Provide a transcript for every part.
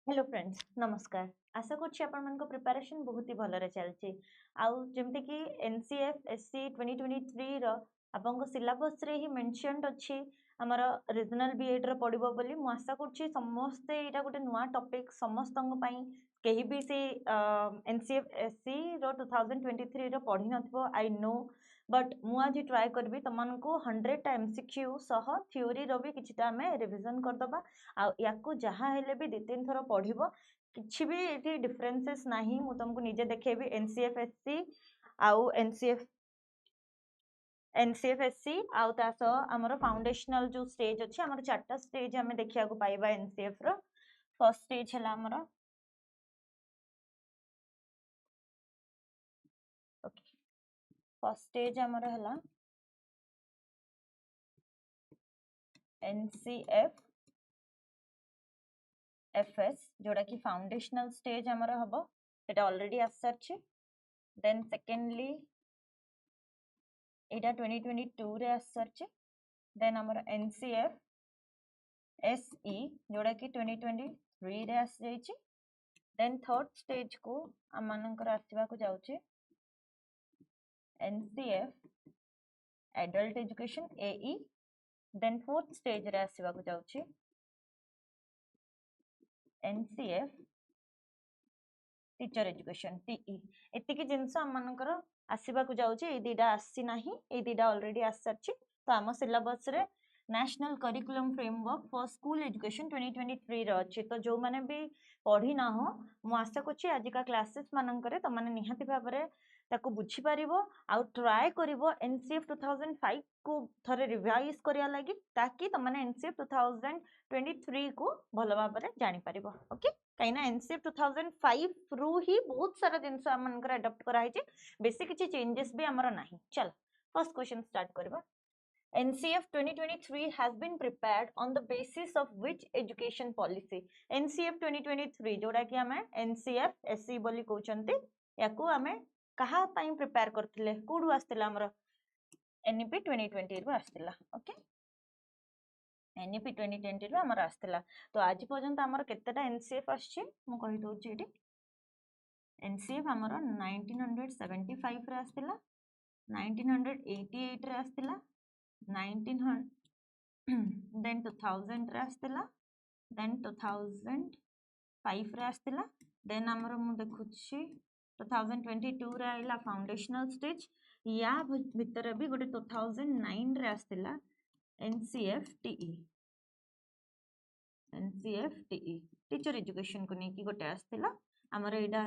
Hello friends नमस्कार। आशा करछि आपण मन को प्रिपरेशन बहुत ही भलरे चलछि। आउ जेमते कि एनसीएफएससी 2023 रो आपन को सिलेबस रे ही मेंशनड अछि हमर रीजनल बीएड रो पडिबो बोली मु आशा करछि समस्त एटा गोटे नुवा टॉपिक समस्तंग पई केही भी से एनसीएफएससी रो 2023 रो पढि नथबो आई नो बट मु आज ट्राई करबी तमन को 100 टा एमसीक्यू सह थ्योरी रो भी किछटा हमें रिवीजन कर दबा आ याकू जहाँ हेले भी 2-3 थर पढ़िबो किछि भी एठी डिफरेंसेस नाही मु तुमको निजे देखेबी एनसीएफएससी आउ एनसीएफएससी आउ तासो हमर फाउंडेशनल जो स्टेज अछि हमर चारटा स्टेज हमें देखिया को पाइबा एनसीएफ रो फर्स्ट स्टेज हला हमर ओके फर्स्ट स्टेज हमर हला एनसीएफ एफएस जोड़ा कि फाउंडेशनल स्टेज हमर हबो एटा ऑलरेडी आसरछि देन सेकेंडली एटा 2022 रे आसरछि देन हमर एनसीएफ एसई जोड़ा कि 2023 रे आस जाइछि देन थर्ड स्टेज को हम मानकर आसीबा को जाउछि एनसीएफ एडल्ट एजुकेशन एई देन फोर्थ स्टेज रे आसीबा को जाउछि एनसीएफ टीचर एजुकेशन टीई एतिकी जिंस हम मानकर आसीबा को जाउछि ए दीडा आसी नाही ए दीडा ऑलरेडी आसरछि तो हम सिलेबस रे national curriculum framework for school education 2023 रो अछि तो जो माने भी पढ़ी ना हो मु आशा करछि आज का क्लासेस मानकर त माने निहाती भाबरे ताको बुझी परिबो आ ट्राई करिवो एनसीएफ 2005 को थरे रिवाइज करिया लागि ताकि त माने एनसीएफ 2023 को भलो भाबरे जानि परिबो ओके कहीं एनसीएफ 2005 रु ही बहुत सारा जिनस आमनकर अडॉप्ट करा है बेसी किछि चेंजेस भी हमर नाही चल फर्स्ट क्वेश्चन स्टार्ट करबा NCF 2023 has been prepared on the basis of which education policy NCF 2023 जोड़ा कि हमें NCF SC बोली कहउचंती याकू हमें कहा पई प्रिपेयर करथिले कोडू आस्तिला हमर NEP 2020 रु आस्तिला ओके NEP 2020 रु हमर आस्तिला तो आज पर्यंत हमर केतेटा NCF आछि मु कहि दोछि एटी NCF हमर 1975 रे आस्तिला 1988 रे आस्तिला 1900 then 2000 रे आस्तिला then 2005 रे आस्तिला then हमर मु देखुछि 2022 रे आइला फाउंडेशनल स्टेज या भीतर भी गोटे 2009 रे आस्तिला NCF TE टीचर एजुकेशन को नेकी गोटे आस्तिला हमर एडा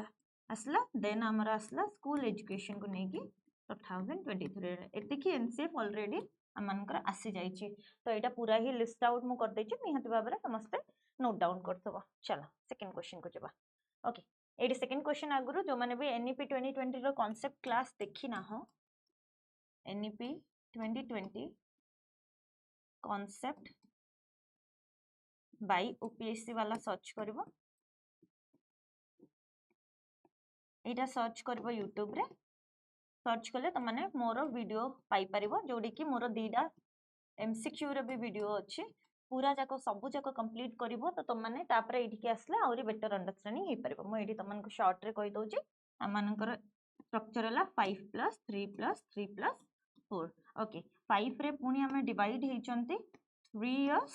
आसला देन हमर आसला स्कूल एजुकेशन को नेकी 2023 रे एतिकी NCF ऑलरेडी आमनकर आसी जाइछि तो एटा पूरा ही लिस्ट आउट मु कर देछि निहाती भाबरे समस्त नोट डाउन करथबो चलो सेकंड क्वेश्चन को जबा ओके एडी सेकंड क्वेश्चन आगुरु जो माने भी NEP 2020 रो कांसेप्ट क्लास देखि ना हो NEP 2020 कांसेप्ट बाय OPSC वाला सर्च करबो एटा सर्च करबो YouTube रे सर्च कले त माने मोर वीडियो पाई परिबो जोडी कि मोर दीडा MCQ रे भी वीडियो अछि पूरा जाको सबु जाको कंप्लीट करिवो तो तुम माने तापरे एठी के आसला औरी बेटर अंडरस्टैंडिंग हे परिबो मु एठी तमन को शॉर्ट रे कहि दोछि हमनकर स्ट्रक्चर हला 5 + 3 + 3 + 4 ओके 5 रे पुनी हमें डिवाइड हे चंती 3 इयर्स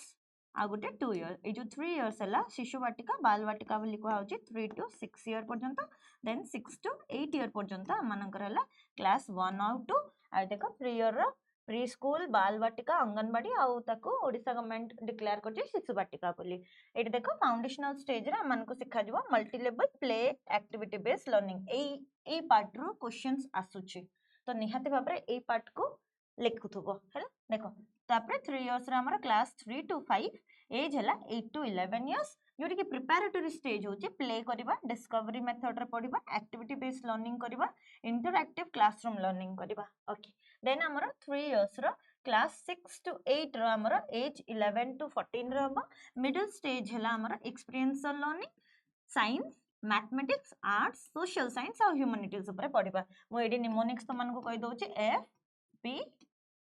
आ गोटे 2 इयर ए जो 3 इयर्स हला शिशु वाटिका बाल वाटिका बोली को होछि 3 to 6 इयर पर्यंत देन 6 to 8 इयर पर्यंत हमनकर हला क्लास 1 और 2 आ देखो 3 इयर रो प्री स्कूल बाल वाटिका अंगनवाड़ी आउ ताको ओडिशा गवर्नमेंट डिक्लेयर करछि शिशु वाटिका बोली एटी देखो फाउंडेशनल स्टेज रे हमन को सिखा जबो multi level play activity based learning ए पार्ट रो क्वेश्चंस आसुछि तो निहाती भाबरे ए पार्ट को लिखुथबो हैला देखो तापरे 3 इयर्स रे हमर क्लास 3 to 5 एज हला 8 to 11 इयर्स जोटी कि प्रिपरेटरी स्टेज होछि प्ले करबा डिस्कवरी मेथड रे पढिबा एक्टिविटी बेस्ड लर्निंग करबा इंटरएक्टिव क्लासरूम लर्निंग करबा ओके देन हमर 3 इयर्स रो क्लास 6 to 8 रो हमर एज 11 to 14 रो हबो मिडिल स्टेज हला हमर experiential learning science mathematics arts social science और ह्यूमैनिटीज ऊपर पढिबा मु एडी निमोनिक्स त मन को कहि दोछि F P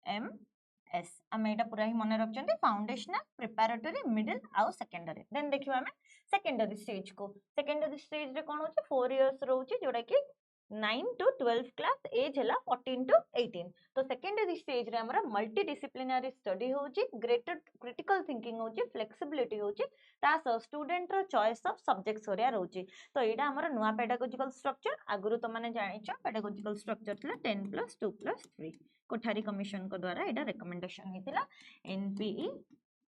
M एस आम एटा पूरा ही मन रखछन्ते फाउंडेशनल प्रिपैरेटरी मिडिल आउ सेकेंडरी देन देखियो आमे सेकेंडरी स्टेज को सेकेंडरी स्टेज रे कोन होची 4 इयर्स रहउची जोडा कि 9 to 12 क्लास एज हला 14 to 18 तो सेकेंडरी स्टेज रे हमरा मल्टी डिसिप्लिनरी स्टडी होची ग्रेटर क्रिटिकल थिंकिंग होची फ्लेक्सिबिलिटी होची तास स्टूडेंट रो चॉइस ऑफ सब्जेक्ट्स होरिया रहउची तो एटा हमरा नुवा पेडागोजिकल स्ट्रक्चर आगुरु तो माने जानिचो पेडागोजिकल स्ट्रक्चर थिला 10 + 2 + 3 कोठारी कमिशन को द्वारा एटा रिकमेंडेशन हेतिला एनपीई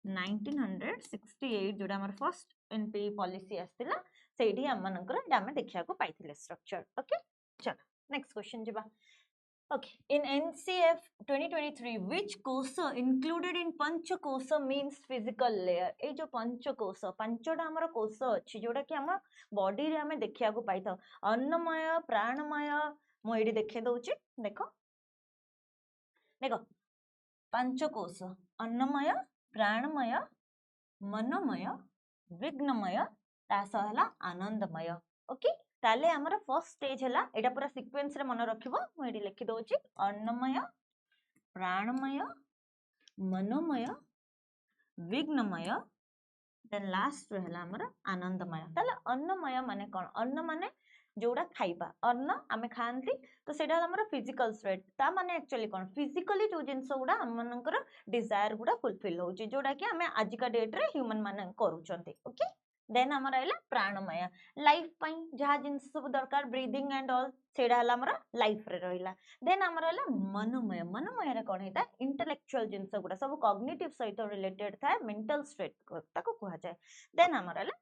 1968 जोडा हमर फर्स्ट एनपीई पॉलिसी आस्तिला सेठी हम मनकर एटा हम देखिया को पाइथिले स्ट्रक्चर ओके चलो नेक्स्ट क्वेश्चन जिबा okay in ncf 2023 which kosa included in panchakosa means physical layer ए जो पंचकोश पांचटा हमर कोश अछि जोडा कि हम बॉडी रे हमें देखिया को पाइथा अन्नमय प्राणमय मो एडी देखे दउची देखो देखो पंचकोश अन्नमय प्राणमय मनमय विघ्नमय तास हला आनंदमय ओके ताले हमर फर्स्ट स्टेज हला एटा पूरा सीक्वेंस रे मन रखिबो मु एडी लिखि दउची अन्नमय प्राणमय मनोमय विघ्नमय देन लास्ट रे हला हमर आनंदमय ताले अन्नमय माने कोन अन्न माने जोड़ा खाइबा अन्न आमे खांती तो सेटा हमर फिजिकल स्टेट ता माने एक्चुअली कोन फिजिकली जो जिंस गुडा हम मनकर डिजायर गुडा फुलफिल होची जोड़ा कि हमें आज का डेट रे ह्यूमन माने करूचंती ओके देन हमर आइला प्राणमय लाइफ पई जहा जिंस सब दरकार ब्रीदिंग एंड ऑल सेडा हला हमर लाइफ रे रहिला देन हमर आइला मनोमय मनोमय रे कोन हेता इंटेलेक्चुअल जिंस गुडा सब कॉग्निटिव सहित रिलेटेड था मेंटल स्टेट ताको कहा जाय देन हमर आइला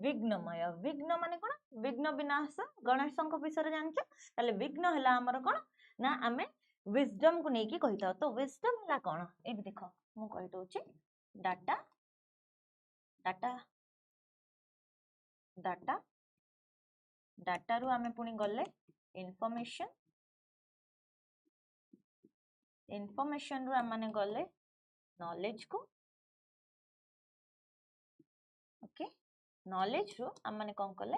विघ्नमय विघ्न माने कोन विघ्न विनाश गणेश को विषय जानछ ताले विघ्न हला हमर कोन ना आमे विजडम को नेकी कहिता तो विजडम हला कोन ए देखो मु कहि दोची डाटा डाटा डाटा डाटा रु आमे पुनी गले इंफॉर्मेशन इंफॉर्मेशन रु आमे गले नॉलेज को ओके नॉलेज रु आमे कोन कले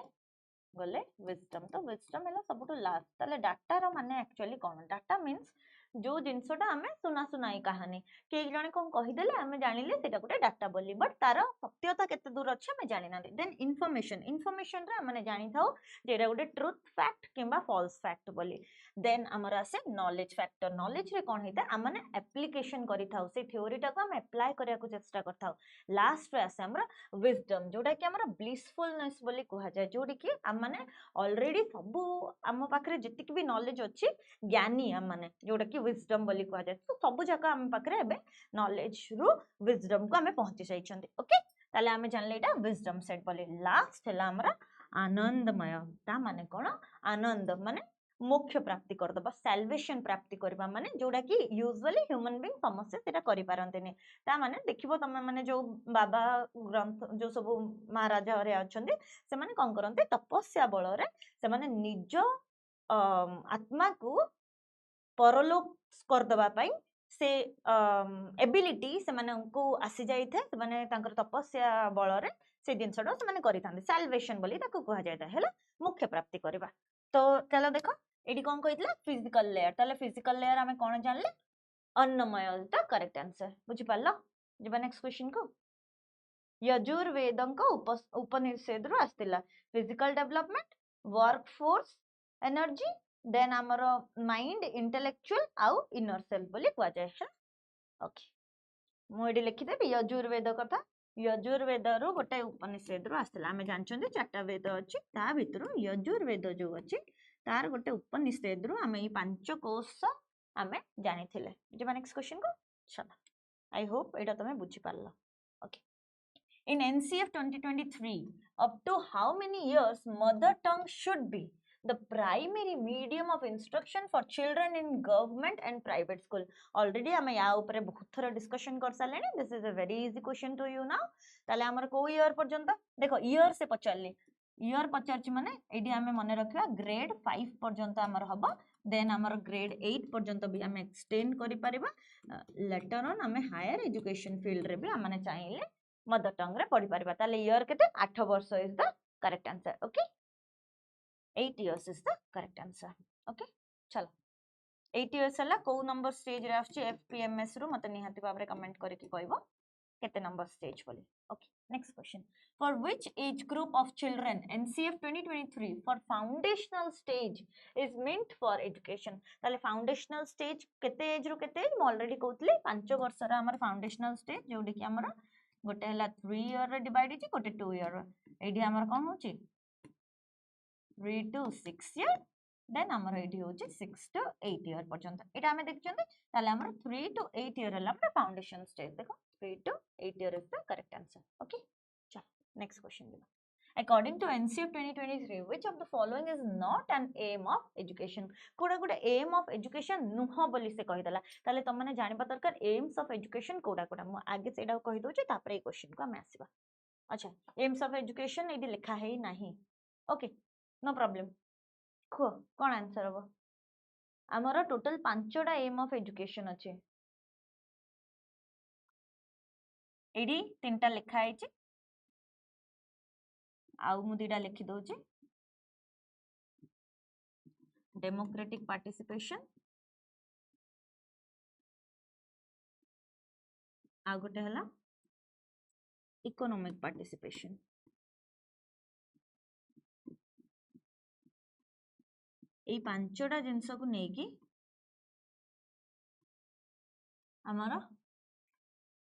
गले विजडम तो विजडम हला सबटु लास्ट ताले डाटा रो माने एक्चुअली कोन डाटा मींस जो जिनसोटा हमें सुना सुनाई कहानी के जने कोन कहि देले हमें जानिले सेटा गोटे डाटा बोली बट तार सत्यता केते दूर अछि हमें जानि ना देन इंफॉर्मेशन इंफॉर्मेशन रे हमें जानि थाओ जेरा गोटे ट्रुथ फैक्ट किबा फॉल्स फैक्ट बोली देन हमर आसे नॉलेज फैक्टर नॉलेज रे कोन हेता हमने एप्लीकेशन करि थाओ से थ्योरीटा को हम अप्लाई करिया को चेष्टा करथाओ लास्ट रे आसे हमर विजडम जोटा कि हमर ब्लिसफुलनेस बोली कहा जाय जोडी कि हमने ऑलरेडी सब हम पाखरे जतिक भी नॉलेज अछि ज्ञानी हमने जोटा कि विजडम बोली कहा जाय तो सब जगह हम पाखरे एबे नॉलेज रु विजडम को हमें पहुंची जाइछन्ते ओके ताले हमें जानले एटा विजडम सेट बोली लास्ट हला हमरा आनंदमय ता माने कोन आनंद माने मोक्ष प्राप्ति कर दबा सैल्वेशन प्राप्ति करबा माने जोडा कि यूजुअली ह्यूमन बीइंग समस्या सेटा करि पारंतेनी ता माने देखिबो तमे माने जो बाबा ग्रंथ जो सब महाराजा रे अछंती से माने कोन करंते तपस्या बल रे से माने निज आत्मा को परलोक कर दबा पई से एबिलिटी से माने को आसी जाई थे से माने तांकर तपस्या बल रे से जिनसडा से माने करि थांते सैल्वेशन बोली ताको कहा जायता हैला मोक्ष प्राप्ति करबा तो चलो देखो एडी कोन कहितला फिजिकल लेयर ताले फिजिकल लेयर हमें कोन जानले अन्नमय द करेक्ट आंसर बुझि पालो जेबा नेक्स्ट क्वेश्चन को यजुर्वेदं को उपनिषद रु आस्तिला physical development work force energy then हमर माइंड इंटेलेक्चुअल आउ इनर सेल्फ बोली कहा जाय ओके मु एडी लिखि देबी यजुर्वेद कथा यजुर्वेद रु गोटे उपनिषद रु आस्तिला हमें जानछन्ते चारटा वेद अछि ता भितरु यजुर्वेद जो अछि तार गोटे उपनिषद रु हमें ई पांच कोश हमें जानिथिले जेबा नेक्स्ट क्वेश्चन को चलो आई होप एटा तमे बुझि पारलो okay in ncf 2023 up to how many years mother tongue should be the primary medium of instruction for children in government and private school already hame ya upare bahut thara discussion कर सालेनी this is a very easy question to you now ताले हमर को year पर्यंत देखो year से पचारली year पचारछि माने AD हमें मने रखिया ग्रेड 5 पर्यंत हमर हबो देन हमर ग्रेड 8 पर्यंत भी हमें एक्सटेंड करि परिबा लेटर ऑन हमें हायर एजुकेशन फील्ड रे भी हमने चाहिए मदर टंग रे पढ़ी परिबा ताले ईयर केते 8 वर्ष is the correct answer okay 8 years is the correct answer okay चलो 8 years है को नंबर स्टेज रे आछी एफपीएमएस रु मते निहाती भाबरे कमेंट करके कहबो केते नंबर स्टेज बोली। Okay next question for which age group of children NCF 2023 फॉर foundational stage is meant for education. ताले फाउंडेशनल स्टेज केते एज रु केते एज ऑलरेडी कहतले 5 वर्ष रा हमर फाउंडेशनल स्टेज जोडी कि हमर गोटे हला 3 ईयर रे डिवाइड इची गोटे 2 ईयर एडी हमर कोन होची 3 to 6 year then हमर एडी होची 6 to 8 year पर्यंत एटा हमें देखचंदी ताले हमर 3 to 8 year हला हमर फाउंडेशन स्टेज देखो 3 to 8 year is the correct answer okay चल नेक्स्ट क्वेश्चन देखो according to NCF 2023 which of the following is not an aim of education कोडा कोडा aim of education नुह बोली से कहि दला ताले तुम माने जानिबा दरकार aims of education कोडा कोडा मु आगे सेडा कहि दोची तापर ए क्वेश्चन को हम आसीबा अच्छा aims of education एडी लिखा है नाही ओके नो प्रॉब्लम खो कोन आंसर हबो हमर टोटल 5टा एम ऑफ एजुकेशन अछि एडी 3टा लिखा है छी आउ मु दीडा लिखि दोची डेमोक्रेटिक पार्टिसिपेशन आ गोटे हला इकोनॉमिक पार्टिसिपेशन ए 5टा जिंस को नेकी हमारा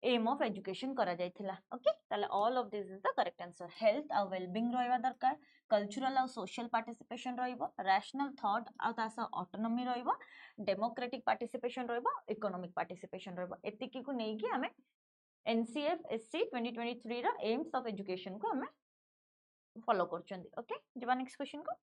एम ऑफ एजुकेशन करा जायथिला ओके ताले all of this is the correct answer health आ वेलबींग रहबा दरकार कल्चरल आ सोशल पार्टिसिपेशन रहइबो रैशनल थॉट आ तासा ऑटोनॉमी रहइबो डेमोक्रेटिक पार्टिसिपेशन रहइबो इकोनॉमिक पार्टिसिपेशन रहइबो एतिकी को नेकी हमें एनसीएफएससी 2023 रा एम्स ऑफ एजुकेशन को हमें फॉलो करचंदी ओके जबा नेक्स्ट क्वेश्चन को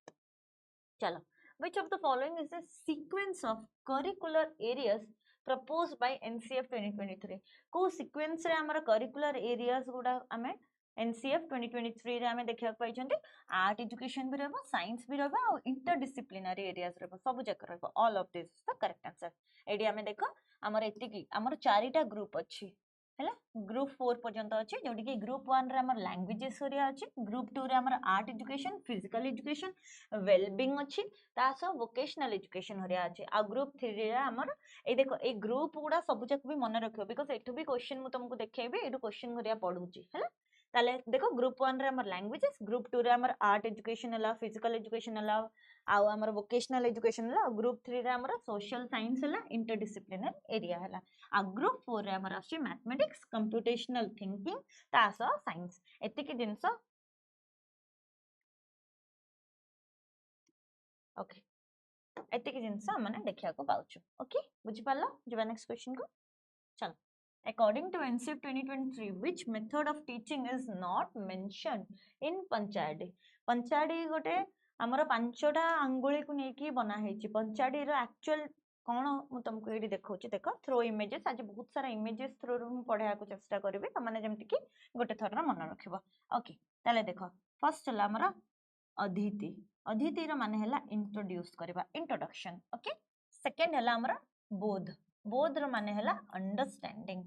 चलो which of the following is the sequence of curricular areas proposed by NCF 2023 को sequence रे हमर curricular areas गुडा हमें NCF 2023 रे हमें देखिया पाइ छंती आर्ट एजुकेशन भी रहबो साइंस भी रहबो और इंटरडिसिप्लिनरी एरियाज रहबो सब जक रहबो all of this is the correct answer एडी हमें देखो हमर एतिकी हमर चारिटा ग्रुप अछि हैला ग्रुप 4 पर्यंत अछि जोडी कि ग्रुप 1 रे हमर लैंग्वेजेस एरिया अछि ग्रुप 2 रे हमर art education physical education wellbeing अछि तासो वोकेशनल एजुकेशन एरिया अछि आ ग्रुप 3 रे हमर ए देखो ए ग्रुप गुडा सब जक भी मन रखियो बिकॉज़ एठु भी क्वेश्चन मु तुमको देखेबे एठु क्वेश्चन एरिया पढुची हैला ताले देखो ग्रुप 1 रे हमर लैंग्वेजेस ग्रुप 2 रे हमर आर्ट एजुकेशन हला फिजिकल एजुकेशन हला आ हमर वोकेशनल एजुकेशन हला ग्रुप 3 रे हमर सोशल साइंस हला इंटरडिसिप्लिनरी एरिया हला आ ग्रुप 4 रे हमर अछि मैथमेटिक्स कंप्यूटेशनल थिंकिंग तासो साइंस एतिकी जिंस ओके एतिकी जिंस हमने देखिया को पाउछु ओके बुझि पालो जबा नेक्स्ट क्वेश्चन को चलो according to NCF 2023 which method of teaching is not mentioned in पंचाडी पंचाडी गोटे हमर 5टा अंगुली को नेकी बना हेची पंचाडी रो एक्चुअल कोन मु तुमको एडी देखौची देखो थ्रो इमेजेस आज बहुत सारा इमेजेस थ्रो रो पढाया को चेष्टा करबे त माने जेमति कि गोटे थरना मन रखिबो ओके ताले देखो फर्स्ट हला हमर अदिति अदिति रो माने हला इंट्रोड्यूस करबा इंट्रोडक्शन ओके सेकंड हला हमर बोध बोध रो माने हला अंडरस्टैंडिंग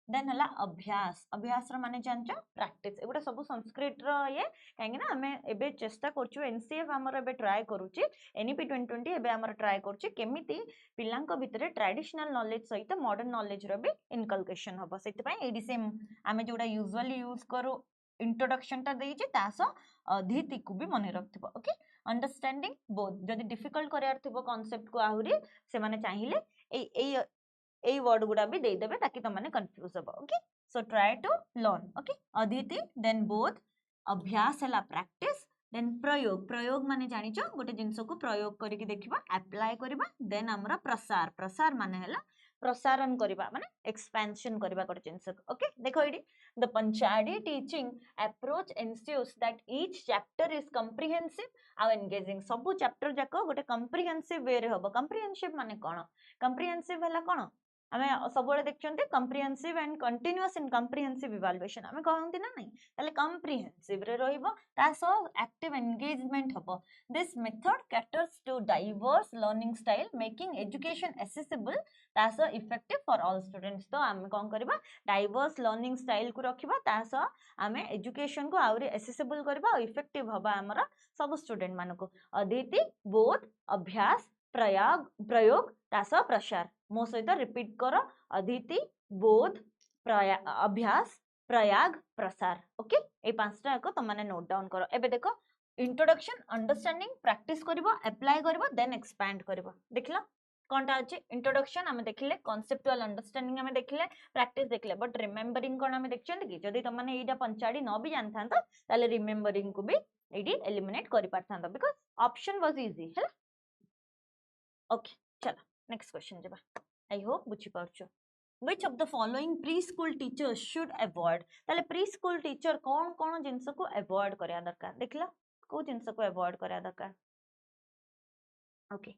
देन हला अभ्यास अभ्यास रो माने जानचो प्रैक्टिस एगुडा सब संस्कृत रो ये काहे ना हमें एबे चेष्टा करछु एनसीएफ हमर एबे ट्राई करूची एनईपी 2020 एबे हमर ट्राई करछु केमिति पिलांक भितरे ट्रेडिशनल नॉलेज सहित मॉडर्न नॉलेज रो भी इनकलकेशन हबो सेति पई एडी सेम हमें जोडा यूजुअली यूज करू इंट्रोडक्शन ता देइची तासो अदिति को भी मने रखथिबो ओके अंडरस्टैंडिंग बोथ जदि डिफिकल्ट करियार थिबो कांसेप्ट को आहुरी से माने चाहिए ए वर्ड गुडा भी दे देबे ताकि तुम माने कंफ्यूज हो okay so try to learn okay अदिति देन बोथ अभ्यास हला प्रैक्टिस देन प्रयोग प्रयोग माने जानिचो गोटे जिंस को प्रयोग करिके देखिबा अप्लाई करबा देन हमरा प्रसार प्रसार माने हला प्रसारण करबा माने एक्सपेंशन करबा गोटे जिंस ओके देखो एडी द पंचाडी teaching approach ensures that each chapter is comprehensive आ एंगेजिंग सब चैप्टर जाको गोटे कंप्रिहेंसिव वे रे होबो कंप्रिहेंसिव माने कोन कंप्रिहेंसिव हला कोन हमें सब बड़े देखचंते comprehensive and continuous in comprehensive evaluation हमें कहंती ना नहीं ताले कंप्रिहेंसिव रे रहइबो तासो एक्टिव एंगेजमेंट हबो this method caters to diverse learning style making education accessible तासो इफेक्टिव फॉर ऑल स्टूडेंट्स तो हमें कोन करबा डाइवर्स लर्निंग स्टाइल को रखिबा तासो हमें एजुकेशन को आउरी एक्सेसिबल करबा और इफेक्टिव हबा हमरा सब स्टूडेंट मानको अदिति बोध अभ्यास प्रयाग प्रयोग तास प्रसार मो सहित रिपीट कर अदिति बोध अभ्यास प्रयाग प्रसार ओके ए पांचटा जाक तुम मैंने नोट डाउन कर एबे देखो इंट्रोडक्शन अंडरस्टैंडिंग प्रैक्टिस करिवो अप्लाई करिवो देन एक्सपैंड करिवो देखला कोनटा अछि इंट्रोडक्शन आमे देखिले कॉन्सेप्चुअल अंडरस्टैंडिंग आमे देखिले प्रैक्टिस देखिले बट रिमेंबरिंग कोन आमे देखछन कि जदी तुम माने एटा पंचाडी न भी जानथांत ताले रिमेंबरिंग को भी एडी एलिमिनेट करि पारथांत बिकॉज़ ऑप्शन वाज इजी है ओके चलो नेक्स्ट क्वेश्चन जबा आई होप बुझी पारछो which of the following preschool teachers should avoid ताले preschool teacher कौन कौन जिनस को avoid करिया दरकार देखला को जिनस को avoid करिया दरकार okay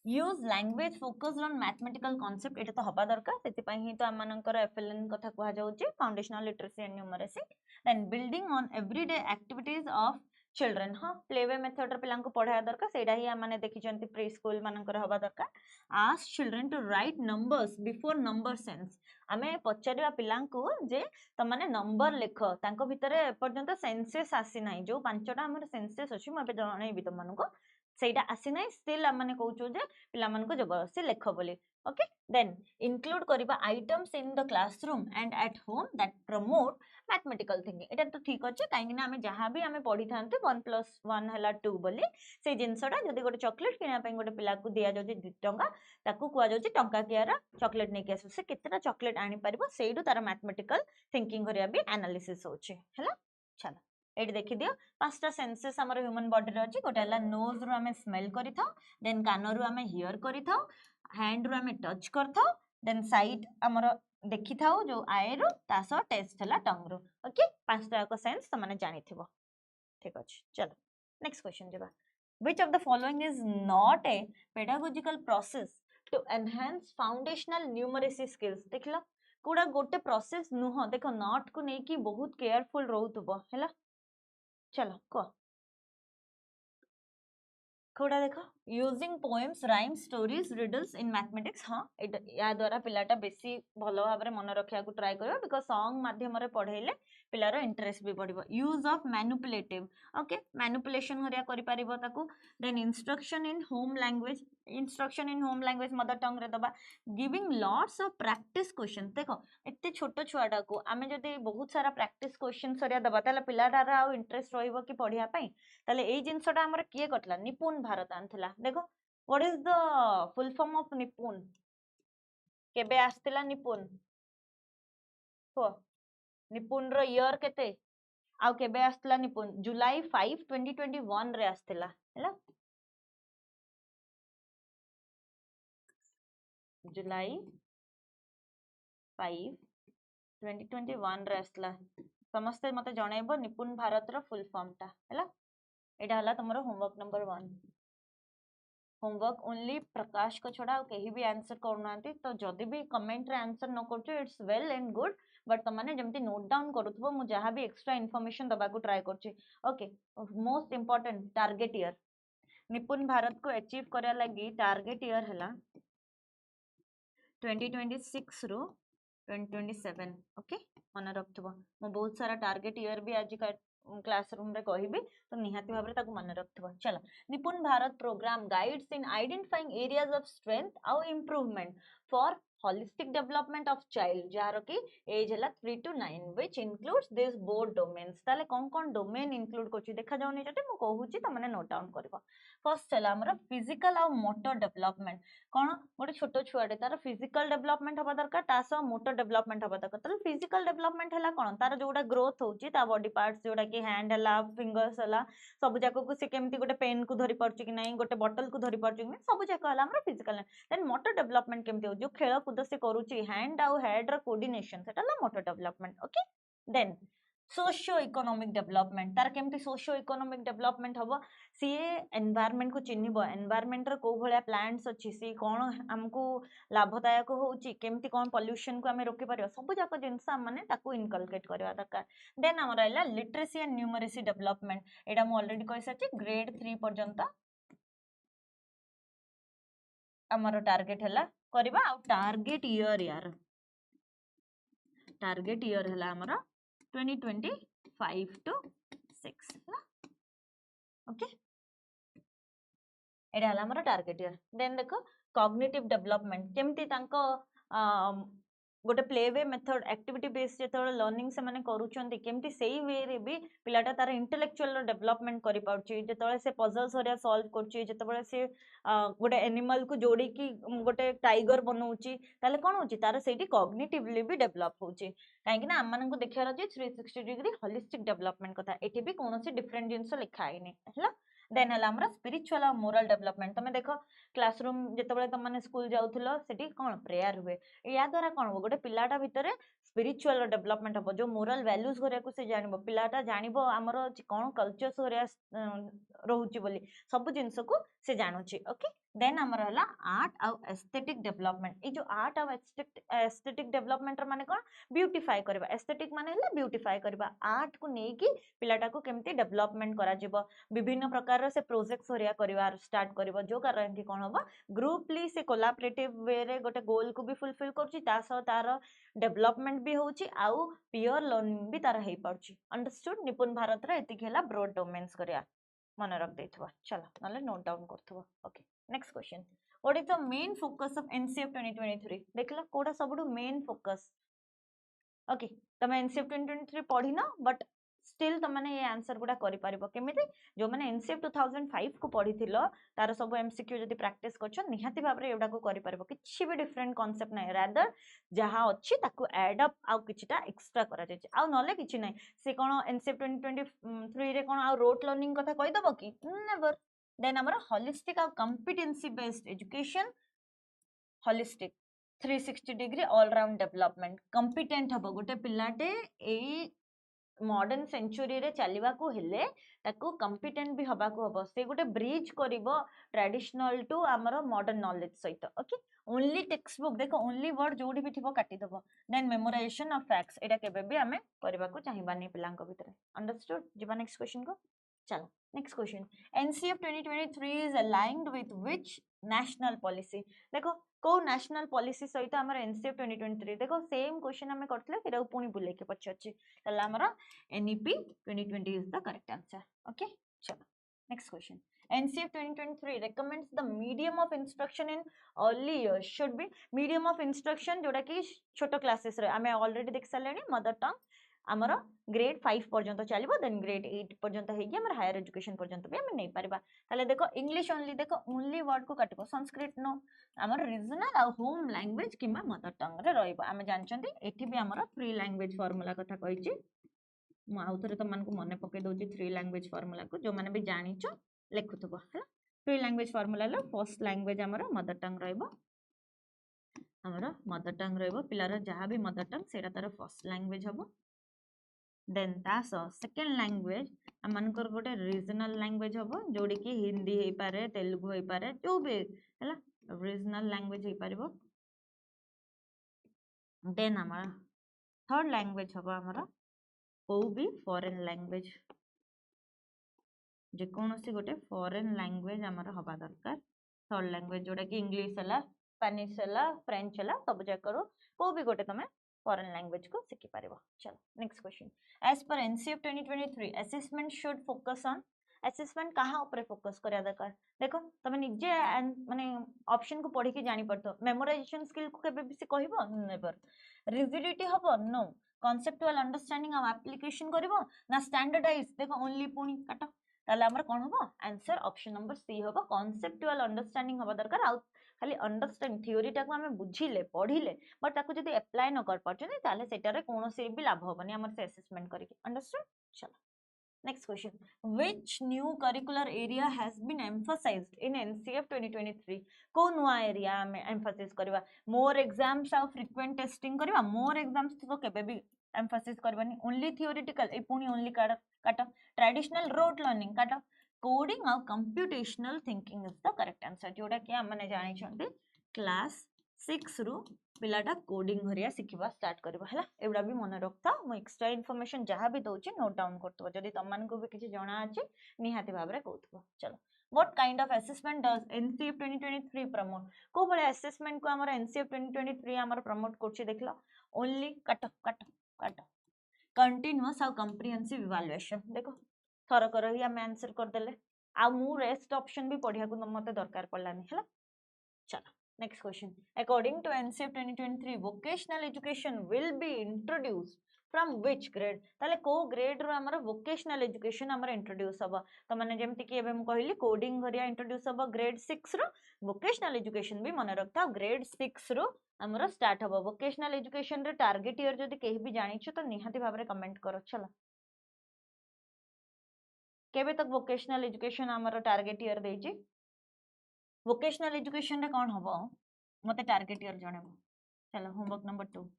use language focused on mathematical concept एटा तो हबा दरकार सेति पई ही तो हमनकर FLN कथा कुहा जाउची foundational literacy and numeracy then building on everyday activities of children हाँ प्लेवे मेथड रे पिलांको पढ़ाया दरकार सेडा ही माने देखि जंती प्री स्कूल मानकर हबा दरकार ask children to write numbers before number sense आमे पचारिया पिलांको जे त माने नंबर लेख तांको भितरे पर्यंत सेंसेस आसी नाही जो पांचटा हमर सेंसेस अछि म बे जणैबी त मानको सेटा आसी नाही स्टिल आमे कहउचो जे पिला मानको जबरदस्ती लेख बोली ओके देन इंक्लूड करिबा items in the classroom and at home that promote mathematical thinking एटा तो ठीक अछि काहे ना आमे जहां भी आमे पढी थांते 1 + 1 हला 2 बोली से जिंसडा जदी गोटे चॉकलेट किना पई गोटे पिला को दिया जाउची 2 टंका ताकू कुआ जाउची टंका कियारा चॉकलेट नै के आसु से कितना चॉकलेट आनी परबो सेडू तार मैथमेटिकल थिंकिंग करिया भी एनालिसिस होची हला चलो एडी देखि दियो पांचटा सेंसेस हमर ह्यूमन बॉडी रे अछि गोटे हला नोज रो हमें स्मेल करि थाउ देन कान रो हमें हियर करि थाउ हैंड रो हमें टच कर थाउ देन साइड हमर देखि थाउ जो आई रो तासो टेस्ट हला टंग रो ओके पांचटा को सेंस त माने जानि थिबो ठीक अछि चलो नेक्स्ट क्वेश्चन जेबा which of the following is not a pedagogical process to enhance foundational numeracy skills देखला कोडा गोटे प्रोसेस नुह देखो नॉट को नै कि बहुत केयरफुल रहउतबो हैला चलो को कोडा देखो using poems rhyme stories riddles in mathematics हाँ या द्वारा पिलाटा बेसी भलो भाबरे मन रखिया को ट्राई करियो बिकॉज़ सॉन्ग माध्यम रे पढेले पिलारो इंटरेस्ट भी बढ़िबो use of manipulative okay manipulation हरिया करि पारिबो ताकू then instruction in home language mother tongue रे दबा giving lots of practice question देखो एते छोटो छुआटा को आमे जदी बहुत सारा प्रैक्टिस क्वेश्चन हरिया दबा ताला पिलाटार आ इंटरेस्ट रहइबो कि पढिया पई ताले एई जिंसटा हमर किए कटला निपुण भारत आनथिला देखो what is the full form of निपुण केबे आस्तिला निपुण हो निपुण रो ईयर केते आ केबे आस्तिला निपुण जुलाई 5 2021 रे आस्तिला हैला जुलाई 5 2021 रे आस्तिला समस्त मते जणाइबो निपुण भारत रो फुल फॉर्म ता हैला एटा हला तमरो होमवर्क नंबर 1 होमवर्क ओनली प्रकाश को छोड़ा कहीं भी आंसर करनांती तो जदी भी कमेंट रे आंसर न करछो it's well and good but तमने जमती नोट डाउन करूथबो मु जहां भी एक्स्ट्रा इंफॉर्मेशन दबा को ट्राई करछि okay most important target year निपुण भारत को अचीव करा लगी टारगेट ईयर हला 2026 रो 2027 ओके मन रखथबो मु बहुत सारा टारगेट ईयर भी आज का क्लासरूम रे कहिबी तो निहाती भाबरे ताको मन रखथबो चलो Nipun Bharat program guides in identifying areas of strength और improvement for holistic development of child जार की एज हला 3 to 9 which includes this both domains ताले कोन डोमेन इंक्लूड करछि देखा जाउनी जते मु कहूची त माने नोट डाउन करबो फर्स्ट हला हमर फिजिकल और मोटर डेवलपमेंट कोन गोटे छोटो छुआडे तार फिजिकल डेवलपमेंट हबा दरकार तासो मोटर डेवलपमेंट हबा दरकार ताले फिजिकल डेवलपमेंट हला कोन तार जोडा ग्रोथ होची ता बॉडी पार्ट्स जोडा की हैंड हला फिंगर्स हला सब जाको को से केमती गोटे पेन को धरि परछि कि नाही गोटे बोतल को धरि परछि कि सब जाको हला हमर फिजिकल देन मोटर डेवलपमेंट केमती हो जो खेल कूद से करूची हैंड आउ हेड रो कोऑर्डिनेशन सेटा ला motor development okay then socio economic development तार केमती सोशियो इकोनॉमिक डेवलपमेंट हबो सी एनवायरनमेंट को चिन्हिबो एनवायरनमेंट रो को भलिया प्लांट्स अछि सी कोन हमको लाभदायक होउची केमती कोन पोल्यूशन को हमें रोकी परियो सब जाको जिंस माने ताको इनकलकेट करबा दरकार देन हमर आइला लिटरेसी एंड न्यूमरेसी डेवलपमेंट एडा मु ऑलरेडी कहि सची ग्रेड 3 पर्यंत हमर टारगेट हला करबा आ टारगेट ईयर यार टारगेट ईयर हला हमरा 2025 to 6 ओके एटा हला हमर टार्गेट ईयर देन देखो कॉग्निटिव डेवलपमेंट केमती तांको गोटे play way method activity based जेतବେଳେ लर्निंग से माने करूछंती केमती सेही वे रे भी पिलाटा तार इंटेलेक्चुअल डेवलपमेंट करि पाउची जेतବେଳେ से पजल्स हरिया सॉल्व करची जेतବେଳେ से गोटे एनिमल को जोड़ी की गोटे टाइगर बनौची ताले कोन होची तार सेठी कॉग्निटिवली भी डेवलप होची काहेकि ना हमन को देखियार जे 360 डिग्री होलिस्टिक डेवलपमेंट कथा एठी भी कोनोसी डिफरेंट जिंस लिखा आइनी हला देन हला हमरा स्पिरिचुअल और मोरल डेवलपमेंट तमे देखो क्लासरूम जेतବେଳେ तम माने स्कूल जाउथलो सेठी कोन प्रेयर हुए या द्वारा कोन हो गोटे पिलाटा भितरे स्पिरिचुअल डेवलपमेंट हो जो मोरल वैल्यूज होरिया को से जानिबो पिलाटा जानिबो हमरो कोन कल्चर्स होरिया रहउची बोली सब जिंस को से जानुची ओके देन हमर हला आर्ट और एस्थेटिक डेवलपमेंट ए जो आर्ट और एस्थेटिक डेवलपमेंट र माने कोन ब्यूटीफाई करबा एस्थेटिक माने हला ब्यूटीफाई करबा आर्ट को नै कि पिलाटा को केमती डेवलपमेंट करा जिवो विभिन्न प्रकार से प्रोजेक्ट्स होरिया करिवार स्टार्ट करिवो जो कारण कि कोन होबा ग्रुपली से कोलैबोरेटिव वे रे गोटे गोल को भी फुलफिल करछि ता सह तार डेवलपमेंट भी होछि आउ पियर लर्निंग भी तार हेई पाउछि अंडरस्टूड निपुण भारत रे एतिक हला ब्रॉड डोमेन्स करिया मन रख देथवा चलो नले नोट डाउन करथवा okay next question what is the main focus of NCF 2023 देखला कोडा सबडू मेन फोकस ओके तमे एनसीएफ 2023 पढ़ी ना बट स्टिल तमने ये आंसर गुडा करि पारिबो केमिति जो माने एनसीएफ 2005 को पढ़ी थिलो तार सब एमसीक्यू जदी प्रैक्टिस करछो निहाती भाबरे एडा को करि पारिबो किछि भी डिफरेंट कांसेप्ट नै रादर जहा अछि ताकू ऐड अप आउ किछिटा एक्स्ट्रा करा जाय आउ नले किछि नै से कोन एनसीएफ 2023 रे कोन आउ रोट लर्निंग कथा कहि दबो कि नेवर देन हमर होलिस्टिक आउ competency based education holistic 360 degree all round development competent हबो गोटे पिलाटे ए मॉडर्न सेंचुरी रे चलिबा को हेले ताको कॉम्पिटेंट भी हबा को हबो से गोटे ब्रिज करिवो ट्रेडिशनल टू हमर मॉडर्न नॉलेज सहित ओके ओनली टेक्स्ट बुक देखो ओनली वर्ड जोडी भी थिबो काटी दबो देन मेमोराइजेशन ऑफ फैक्ट्स एटा केबे भी हमें करबा को चाहिबानी पिलांक भितरे अंडरस्टूड जीवा नेक्स्ट क्वेश्चन को चलो next question NCF 2023 is aligned with which national policy देखो को नेशनल पॉलिसी सहित हमर एनसीएफ 2023 देखो सेम क्वेश्चन हमें करथले एटा पुनी बुले के पछछि तला हमर NEP 2020 is the correct answer okay चलो next question NCF 2023 recommends the medium of instruction in early years should be medium of instruction जोडा कि छोटो क्लासेस रे हमें ऑलरेडी देख सलेनी मदर टंग हमर ग्रेड 5 पर्यंत चलिबो देन ग्रेड 8 पर्यंत हेगी हमर हायर एजुकेशन पर्यंत भी हम नै परबा ताले देखो इंग्लिश ओनली देखो ओनली वर्ड को काटबो संस्कृत नो हमर रीजनल आ होम लैंग्वेज किमा मदर टंग रे रहइबो हम जानचंती एठी भी हमर फ्री लैंग्वेज फार्मूला कथा कहिची म आउथरे त मन को मने पके दोची फ्री लैंग्वेज फार्मूला को जो माने भी जानिचो लेखुथबो हला फ्री लैंग्वेज फार्मूला लो फर्स्ट लैंग्वेज हमर मदर टंग रहइबो हमर मदर टंग रहइबो पिलार जहा भी मदर टंग सेटा तार फर्स्ट लैंग्वेज हबो देन तास सेकंड लैंग्वेज हमनकर गोटे रीजनल लैंग्वेज हबो जोडी की हिंदी हे पारे तेलुगु हे पारे जो भी हला रीजनल लैंग्वेज हे पारिबो देन हमर थर्ड लैंग्वेज हबो हमर को भी फॉरेन लैंग्वेज जे कोनोसी गोटे फॉरेन लैंग्वेज हमर हबा दरकार थर्ड लैंग्वेज जोडा की इंग्लिश हला स्पेनिश हला फ्रेंच हला सब जकरो को भी गोटे तमे फॉरेन लैंग्वेज को सिखि पारिबो चलो next question as per NCF 2023 assessment should focus on assessment कहा ऊपर फोकस करिया दरकार देखो तमे निजे माने ऑप्शन को पढी के जानि पड़तो मेमोराइजेशन स्किल को केबे भी से कहबो नेवर रिजिडिटी हबो no conceptual understanding of application करिवो ना स्टैंडर्डाइज देखो ओनली पुनी काटो ताले हमर कोन होबो आंसर ऑप्शन नंबर सी होबो कॉन्सेप्चुअल अंडरस्टैंडिंग होबा दरकार आ खाली अंडरस्टैंड थ्योरी टा को हमें बुझिले पढिले बट ताको जदी अप्लाई न कर पाछनी ताले सेटारे कोनोसी भी लाभ होबनी हमर से असेसमेंट करिके अंडरस्टूड चलो next question which new curricular area has been emphasized in NCF 2023 को नुआ एरिया में एम्फसाइज करबा मोर एग्जाम्स आ फ्रीक्वेंट टेस्टिंग करबा मोर एग्जाम्स तो केबे भी एम्फसाइज करबानी ओनली थियोरेटिकल ए पुनी ओनली काट ट्रेडिशनल रोट लर्निंग काट कोडिंग और computational thinking is the correct answer जोडा कि हमने जानि छथि क्लास 6 रु पिलाटा कोडिंग हरिया सिखिबा स्टार्ट करबा हला एबडा भी मन रखता म एक्स्ट्रा इन्फॉर्मेशन जहां भी दोची नोट डाउन करतबो जदी तमन को भी किछि जणा अछि निहाती भाबरे कहतबो चलो what kind of assessment does NCF 2023 promote को बळे असेसमेंट को हमर एनसीएफ 2023 हमर प्रमोट करछि देखलो ओनली कट कंटीन्यूअस और कॉम्प्रिहेंसिव इवैल्यूएशन देखो थर कर ही हम आंसर कर देले आ मु रेस्ट ऑप्शन भी पढ़िया को मते दरकार पड़लानी है। चलो next question, according to NCF 2023 vocational education will be introduced from which grade, ताले को ग्रेड रो हमर वोकेशनल एजुकेशन हमर इंट्रोड्यूस हबो। तो माने जेमति कि एबे हम कहली कोडिंग करिया इंट्रोड्यूस हबो ग्रेड 6 रो, वोकेशनल एजुकेशन भी मन रखता ग्रेड 6 रो हमर स्टार्ट हबो। वोकेशनल एजुकेशन रे टारगेट ईयर जदी केही भी जानि छ तो निहाती भाबरे कमेंट करो। चलो केबे तक वोकेशनल एजुकेशन हमर टारगेट ईयर देछि, वोकेशनल एजुकेशन रे कोन हबो मते टारगेट ईयर जणेबो। चलो होमवर्क नंबर 2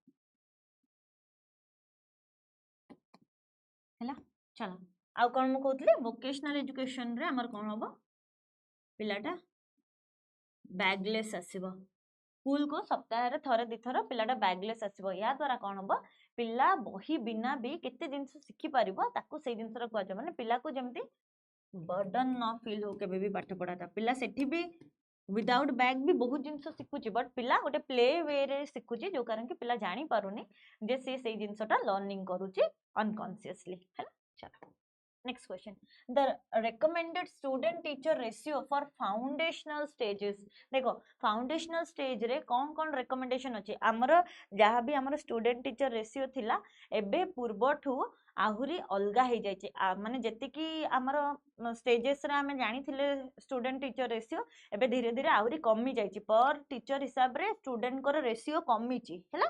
हैला। चलो आउ कोन म कहतले वोकेशनल एजुकेशन रे हमर कोन हबो, पिलाटा बैगलेस आसीबो। स्कूल को सप्ताह रे थरे दि थर पिलाटा बैगलेस आसीबो। या द्वारा कोन हबो, पिला बही बिना भी केते जिंस सिखि परिबो ताकू सेई जिंस रो कहजो, माने पिला को जेमति बर्डन न फील हो केबे भी पाठ पढ़ाता। पिला सेठी भी विदाउट बैग भी बहुत जिनस शिखुची, बट पिला गोटे प्ले वे रे शिखुची जो कारण कि पिला जानी पारुनी जे से जिनसटा लर्निंग करूची अनकॉन्शियसली है। चलो next question, the recommended student teacher ratio for foundational stages. देखो फाउंडेशनल स्टेज रे कौन कौन रेकमेंडेशन अछि, हमर जहाँ भी हमर स्टूडेंट टीचर रेशियो थिला एबे पूर्वठू आहुरी अलगा हो जाइए। माने जति कि आमर स्टेजेस रे आमे जानी थिले स्टूडेंट टीचर रेशियो एबे धीरे धीरे आहुरी कमी जाइए। पर टीचर हिसाब रे स्टूडेंट को रेशियो कमी है,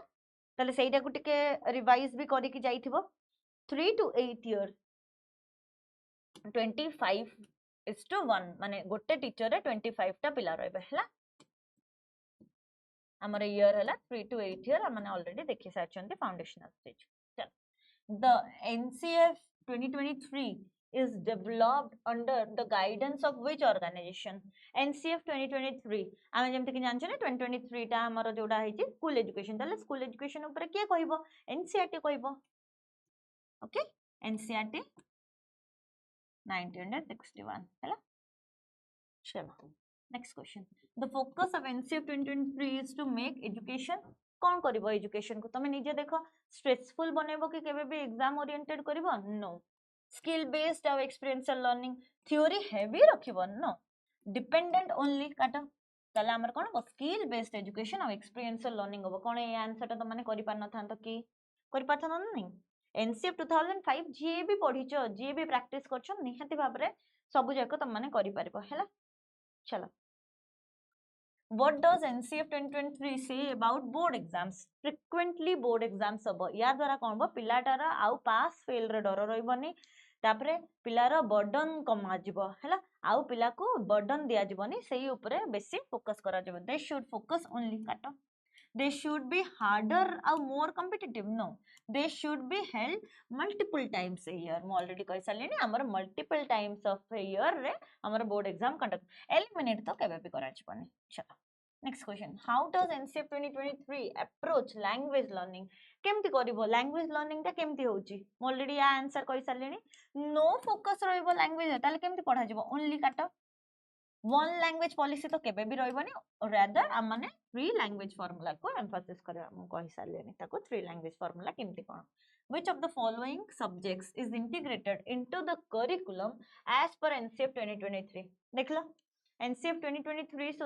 ताले सेइटा को टिके रिवाइज भी करिकि जाइथिबो। 3 to 8 years 25:1 माने गोटे टीचर रे 25 टा पिला रहबे हैला। हमर ईयर हैला 3 to 8 year माने ऑलरेडी देखि साचंती फाउंडेशनल स्टेज। चल the NCF 2023 is developed under the guidance of which organization? NCF 2023 आमे जेमते कि जानछ ने 2023 टा हमर जोडा हेछि स्कूल एजुकेशन, ताले स्कूल एजुकेशन ऊपर के कहबो, एनसीईआरटी कहबो। ओके एनसीईआरटी 1961 हैला। चलो next question, the focus of NCF 2023 is to make education कौन करिवो एजुकेशन को तमे निजे देखो स्ट्रेसफुल बनेबो कि केबे भी एग्जाम ओरिएंटेड करिवो, नो। स्किल बेस्ड और एक्सपीरियंशियल लर्निंग, थ्योरी हेवी रखिबो, नो। डिपेंडेंट ओनली काट, ताले हमर कोन स्किल बेस्ड एजुकेशन और एक्सपीरियंशियल लर्निंग होबो। कोन ए आंसर त माने करि पार न थांतो कि करि पार थांतो नहीं। एनसीएफ 2005 जे भी पढिचो जे भी प्रैक्टिस करछो निहाती भाबरे सब जाक त माने करि पारिबो हैला। चलो what does NCF 2023 say about board exams? frequently board exams हबो, या द्वारा कोन हबो पिलाटार आउ पास फेल रे डर रहइबनी, तापरे पिलार बर्डन कमा जिवो हैला, आउ पिला को बर्डन दिया जिवनी, सेही ऊपरे बेसी फोकस करा जिवो। दे शुड फोकस ओनली काटो, they should be harder or more competitive, no, they should be held multiple times a year। मैं already कहि सालेनी हमर multiple times of a year रे हमर बोर्ड एग्जाम कंडक्ट, एलिमिनेट तो केबे भी करा जिवनी। चलो next question, how does NCF 2023 approach language learning? केमती करिवो लैंग्वेज लर्निंग ता केमती होउची, मैं ऑलरेडी या आंसर कहि सालेनी। नो फोकस रहइबो लैंग्वेज ताले केमती पढा जिवो, ओनली काटो। वन लैंग्वेज पॉलिसी तो केबे भी रहइबनी, रादर आ माने थ्री लैंग्वेज फार्मूला को एम्फासिस करबा। मु कहि सालेनी ताको थ्री लैंग्वेज फार्मूला केमती कोन। Which of the following subjects is integrated into the curriculum as per NCF 2023? देखलो NCF 2023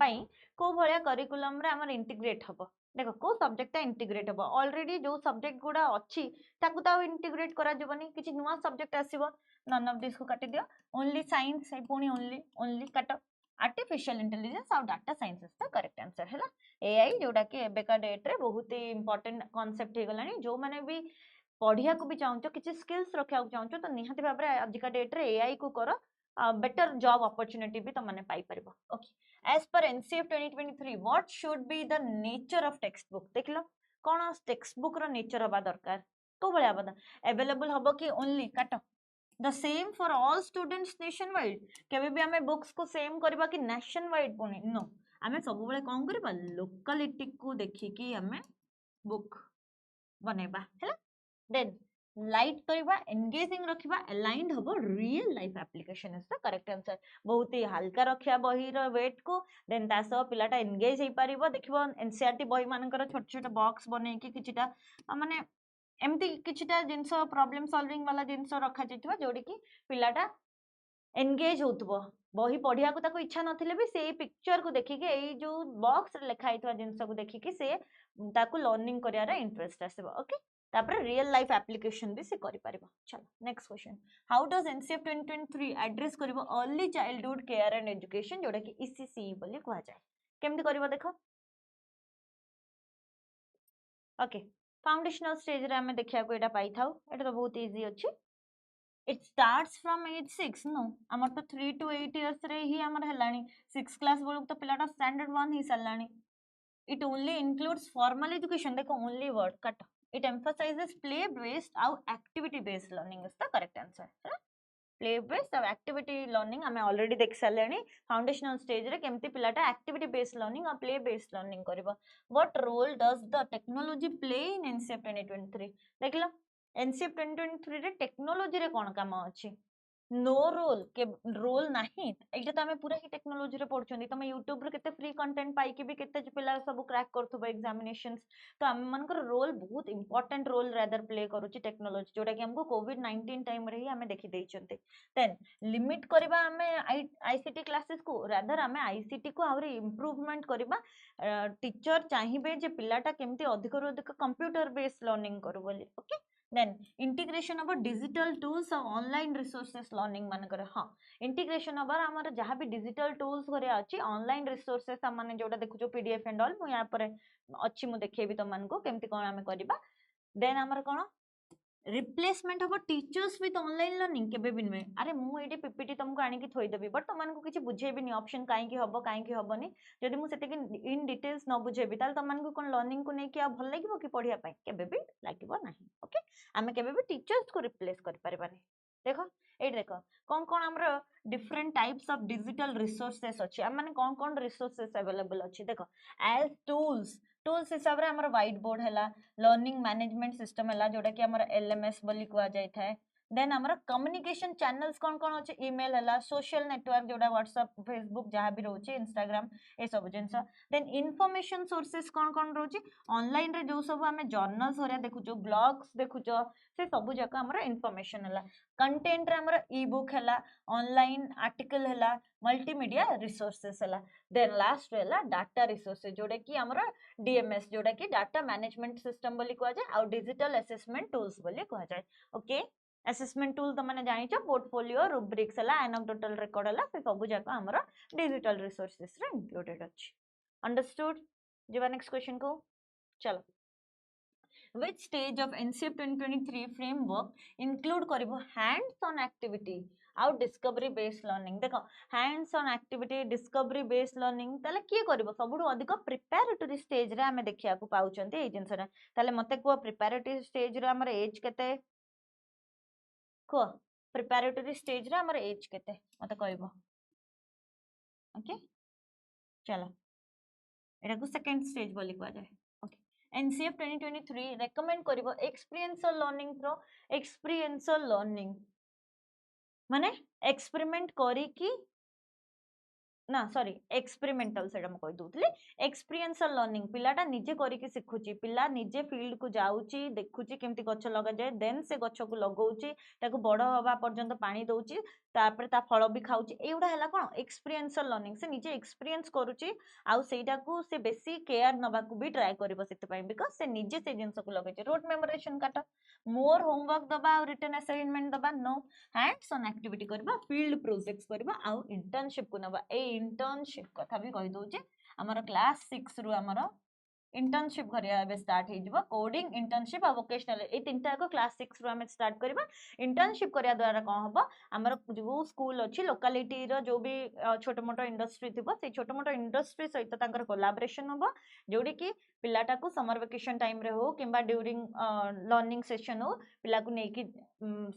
पई को भलिया करिकुलम रे हमर इंटीग्रेट हबो। देखो को सब्जेक्ट ता इंटीग्रेट हबो, ऑलरेडी जो सब्जेक्ट गुडा अछि ताकू ता इंटीग्रेट करा जबनी, किछि नुवा सब्जेक्ट आसीबो, नन ऑफ दिस को काटि दियो, ओनली साइंस है पुनी ओनली काट। आर्टिफिशियल इंटेलिजेंस और data science is the correct answer हैला। एआई जोटा कि एबेका डेट रे बहुत ही इंपोर्टेंट कांसेप्ट हे गलानी, जो माने भी पढ़िया को भी चाहूचो किछि स्किल्स रखिया को चाहूचो तो निहाती भाबरे आजिका डेट रे एआई को करो, बेटर जॉब अपॉर्चुनिटी भी तो माने पाई परबो। Okay as per NCF 2023 what should be the nature of text book? देखलो कोन टेक्स्ट बुक रो नेचर हबा दरकार, को भलिया बता अवेलेबल हबो कि ओनली काटो। The same for all students nationwide, केबे भी हमें बुक्स को सेम करबा कि नेशन वाइड पुनी, नो। हमें सब बेले कोन करबा लोकलिटी को देखि कि हमें बुक बनेबा हैला। देन लाइट करबा, एंगेजिंग रखिबा, अलाइंड हबो, real life application is the correct answer. बहुत ही हल्का रखिया बही रो वेट को, देन तासो पिलाटा एंगेज हे परिबो। देखिबो एनसीईआरटी बही मानकर छोट छोट बॉक्स बने कि किछिटा माने एमती किछिटा जिंस प्रॉब्लम सॉल्विंग वाला जिंस रखा जाइथिबा जोडी कि पिलाटा एंगेज होतबो बही पढ़िया को ताको इच्छा नथिले भी से पिक्चर को देखि के एई जो बॉक्स रे लिखा हितवा जिंस को देखि के से ताको लर्निंग करियार इंटरेस्ट आसीबो ओके तापर रियल लाइफ एप्लीकेशन भी से करि परिबो चलो next question how does NCF 2023 address करिवो early childhood care and education जोटा कि ईसीसी बोली कहआ जाय केमति करिवो देखो ओके फाउंडेशनल स्टेज रे हमें देखिया को एटा पाई थाउ एटा तो बहुत इजी अछि it starts from age 6 no amar to 3 to 8 years रे ही amar हेलानी 6 क्लास बोलू तो पिलाटा स्टैंडर्ड 1 ही सलानी it only includes formal education देखो only word cut it emphasizes play based और activity based learning is the correct answer है play based और एक्टिविटी लर्निंग हमें ऑलरेडी देख सारे फाउंडेशनल स्टेज रे केमती पिलाटा एक्टिविटी बेस्ड लर्निंग और प्ले बेस्ड लर्निंग करबो what role does the technology play in NCF 2023 देखलो एनसीएफ 2023 रे टेक्नोलॉजी रे कोन काम अछि नो रोल के रोल नाही एटा त हमें पूरा ही टेक्नोलॉजी रे पढछोंदी तमे यूट्यूब रे केते फ्री कंटेंट पाई के भी केते पिला सब क्रैक करथबो एग्जामिनेशंस तो हम मनकर रोल बहुत इंपोर्टेंट रोल रादर प्ले करूची टेक्नोलॉजी जोटा कि हमको कोविड 19 टाइम रे ही हमें देखि देइचंते देन लिमिट करबा हमें आईसीटी क्लासेस को रादर हमें आईसीटी को आउरी इंप्रूवमेंट करबा टीचर चाहिबे जे पिलाटा केमती अधिक रो अधिक कंप्यूटर बेस्ड लर्निंग करू बोली okay then integration of digital tools और online resources learning मान करे हाँ integration of हमारे जहाँ भी digital tools करे अच्छी online resources हमने जोड़ा देखो जो pdf and all मु यहाँ पर अच्छी मु देखेबी तो मन को केमती कोन हमें करिबा then हमारे कोन रिप्लेसमेंट हम टीचर्स विथ ऑनलाइन लर्निंग केबे भी नुहे अरे मु एडी पीपीटी तुमको आनी की थोई देबी बट तुम को किछि बुझेबी ऑप्शन काई की हबो काई की हबनी जदि मु सेते की इन डिटेल्स न बुझेबी ताल तुम को कोन लर्निंग को नै कि आ भल लागिवो कि पढिया पई केबे भी लागिवो नाही ओके हमें केबे भी टीचर्स को रिप्लेस कर परबानी देखो एट देखो कौन कौन हमर different types of digital resources अछि हम माने कौन कौन रिसोर्सेस अवेलेबल अछि देखो एज टूल्स हिसाब रे हमर व्हाइट बोर्ड हैला लर्निंग मैनेजमेंट सिस्टम हैला जोटा कि हमर एलएमएस बोली कुआ जाय थाए देन हमर कम्युनिकेशन चैनल्स कौन कौन अछि ईमेल हैला सोशल नेटवर्क जोटा व्हाट्सएप फेसबुक जहां भी रहउछि इंस्टाग्राम ए सब जिंस देन इंफॉर्मेशन सोर्सेस कौन रहउछि ऑनलाइन रे जो सब हमें जर्नल्स होरिया देखु जो ब्लॉग्स देखु जो से सब जका हमर इंफॉर्मेशन हैला कंटेंट रे हमर ई बुक हैला ऑनलाइन आर्टिकल हैला मल्टीमीडिया रिसोर्सेस हैला देन लास्ट हैला डाटा रिसोर्सेस जोटा कि हमर डीएमएस जोटा कि डाटा मैनेजमेंट सिस्टम बोली कह जाए और डिजिटल असेसमेंट टूल्स बोली कह जाए ओके असेसमेंट टूल तो माने जानि छ पोर्टफोलियो रुब्रिक्स हला एनेक्डोटल रिकॉर्ड हला से सब जाका हमर डिजिटल रिसोर्सेस रे इंक्लूडेड अछि अंडरस्टूड जीवा नेक्स्ट क्वेश्चन को चलो which stage of NCF 2023 framework include करिवो hands on activity आउ डिस्कवरी बेस्ड लर्निंग देखो hands on activity discovery based learning ताले किए करबो सबुठु अधिक प्रिपैरेटरी स्टेज रे हमें देखिया को पाउचंती ए जिंस रे ताले मते को प्रिपैरेटरी स्टेज रे हमर एज केते को प्रिपैरेटरी स्टेज रे हमर एज केते मते कहबो ओके चलो एटा को सेकंड स्टेज बोली कह जाय ओके एनसीएफ 2023 रेकमेंड करिवो experiential learning through experiential learning माने एक्सपेरिमेंट करी की ना सॉरी एक्सपेरिमेंटल सेटा म कहि दोतले एक्सपीरियंशियल लर्निंग पिलाटा निजे करी के सिखुची पिला निजे फील्ड को जाउची देखुची केमती गछ लगा जाय देन से गछ को लगौची ताको बड़ हवा पर्यंत पानी दउची तापर ता फल भी खाउची एउडा हला कोन एक्सपीरियंशियल लर्निंग से निजे एक्सपीरियंस करूची आउ सेटा को से बेसी केयर नबा को भी ट्राई करबो सेते पई बिकॉज़ से निजे से जिंस को लगैची रोट मेमोरेशन काटा मोर होमवर्क दबा और रिटन असाइनमेंट दबा नो हैंड्स ऑन एक्टिविटी करबा फील्ड प्रोजेक्ट्स करबा आउ इंटर्नशिप को नबा ए इंटर्नशिप कथा भी कहि दोचे हमर क्लास 6 रु हमर इंटर्नशिप करिया बे स्टार्ट हे जबो कोडिंग इंटर्नशिप आ वोकेशनल ए तीनटा को क्लास 6 रु हम स्टार्ट करबा इंटर्नशिप करिया द्वारा कोन हबो हमर जो स्कूल अछि लोकलिटी रो जो भी छोट मोटो इंडस्ट्री थिबो से छोट मोटो इंडस्ट्री सहित तांकर कोलैबोरेशन हबो जोडी कि पिलाटा को समर वेकेशन टाइम रे हो किबा ड्यूरिंग लर्निंग सेशन हो पिला को नेकी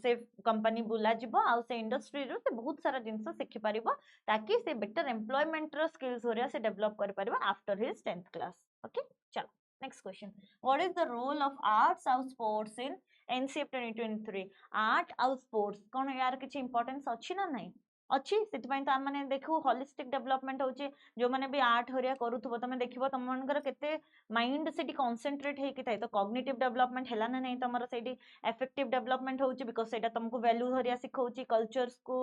से कंपनी बुला जिवो आ से इंडस्ट्री रो से बहुत सारा जिंस सिखि परिबो ताकि से बेटर एम्प्लॉयमेंट रो स्किल्स होरिया से डेवलप कर परिबो after his 10th class okay चलो next question what is the role of arts और स्पोर्ट्स इन एनसीएफ 2023 आर्ट और स्पोर्ट्स कोन यार किछ इंपोर्टेंस अछि ना नहीं अच्छी से तो आम देखो होलिस्टिक डेवलपमेंट होची जो माने भी आर्ट हरिया करूथबो तमे देखिबो तम मनकर केते माइंड सेठी कंसंट्रेट हे कि थाई तो कॉग्निटिव डेवलपमेंट हैला ना नहीं तमरो सेठी इफेक्टिव डेवलपमेंट होची बिकॉज़ सेटा तुमको वैल्यू हरिया सिखौची कल्चर्स को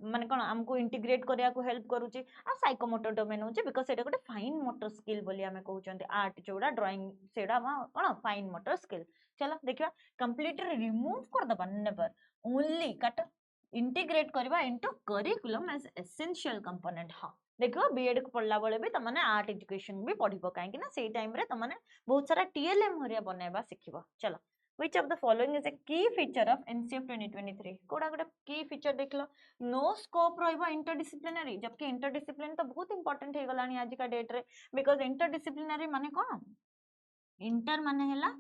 माने कोन हमको इंटीग्रेट करिया को हेल्प करूची आ साइकोमोटर डोमेन होची बिकॉज़ सेटा गोटे फाइन मोटर स्किल बोली हमें कहउचंती आर्ट जोड़ा ड्राइंग सेडा कोन फाइन मोटर स्किल चलो देखिबा कंप्लीटली रिमूव कर दबा नेवर ओनली काट इंटीग्रेट करवा into curriculum as essential component हाँ देखो B.Ed को पढ़ला बेले भी तमने आर्ट एजुकेशन भी पढ़िबो काहेकि ना सेई टाइम रे तमने बहुत सारा TLM हरिया बनाइबा सिखिबो चलो which of the following is a key feature of NCF 2023 कोडा गोटे की फीचर देखलो नो स्कोप रहइबो इंटरडिसिप्लिनरी जबकि इंटरडिसिप्लिन तो बहुत इंपोर्टेंट हे गलानी आज का डेट रे बिकॉज़ इंटरडिसिप्लिनरी माने कोन इंटर माने हैला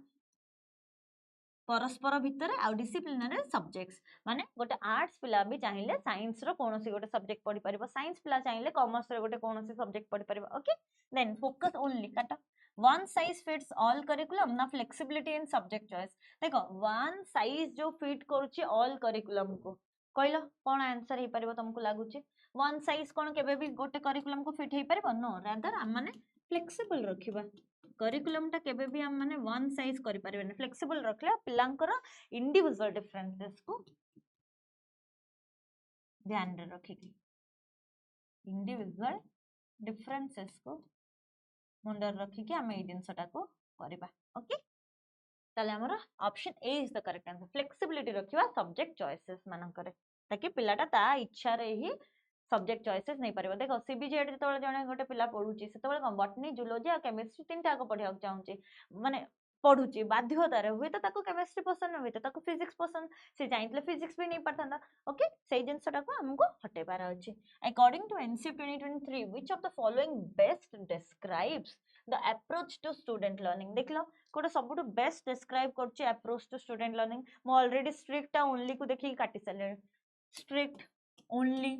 परस्पर भितर आ डिसिप्लिनरी सब्जेक्ट्स माने गोटे आर्ट्स पिला भी चाहिए साइंस रो कोनोसी गोटे सब्जेक्ट पढ़ी परिबो साइंस पिला चाहिए कॉमर्स रो गोटे कोनोसी सब्जेक्ट पढ़ी परिबो ओके देन फोकस ओनली काट one size fits all curriculum ना फ्लेक्सिबिलिटी इन सब्जेक्ट चॉइस देखो वन साइज जो फिट करूची ऑल करिकुलम को कहलो कोन आंसर हे परिबो तुमको लागुची वन साइज कोन केबे भी गोटे करिकुलम को फिट हे परिबो नो रादर हम माने फ्लेक्सिबल रखिबा करिकुलम टा केबे भी हम माने वन साइज करि परिबे फ्लेक्सिबल रखले पिलांकर इंडिविजुअल डिफरेंसेस को ध्यान रे रखिकी इंडिविजुअल डिफरेंसेस को मुंडर रखिकी हम ए जिंसटा को करबा ओके ताले हमर option A is the correct answer flexibility रखिबा सब्जेक्ट चॉइसेस मानकर ताकि पिलाटा ता इच्छा रे ही सब्जेक्ट चॉइसेस नहीं परिबो देखो सीबीजेड जतबे जने गोटे पिला पढुची सेतबे कोन बॉटनी जूलॉजी आ केमिस्ट्री तीनटा को पढिया चाहूची माने पढुची बाध्यता रे हुए तो ताको केमिस्ट्री पसंद हुए तो ताको फिजिक्स पसंद से जाइतले फिजिक्स भी नहीं पड़ता ओके सेही जिंसटा को हमको हटेबार अछि according to NCF 2023 which of the following best describes the approach to student learning देखलो कोटे सबुटु बेस्ट डिस्क्राइब करछि अप्रोच टू स्टूडेंट लर्निंग मो ऑलरेडी स्ट्रिक्ट ओनली को देखि काटी सले स्ट्रिक्ट ओनली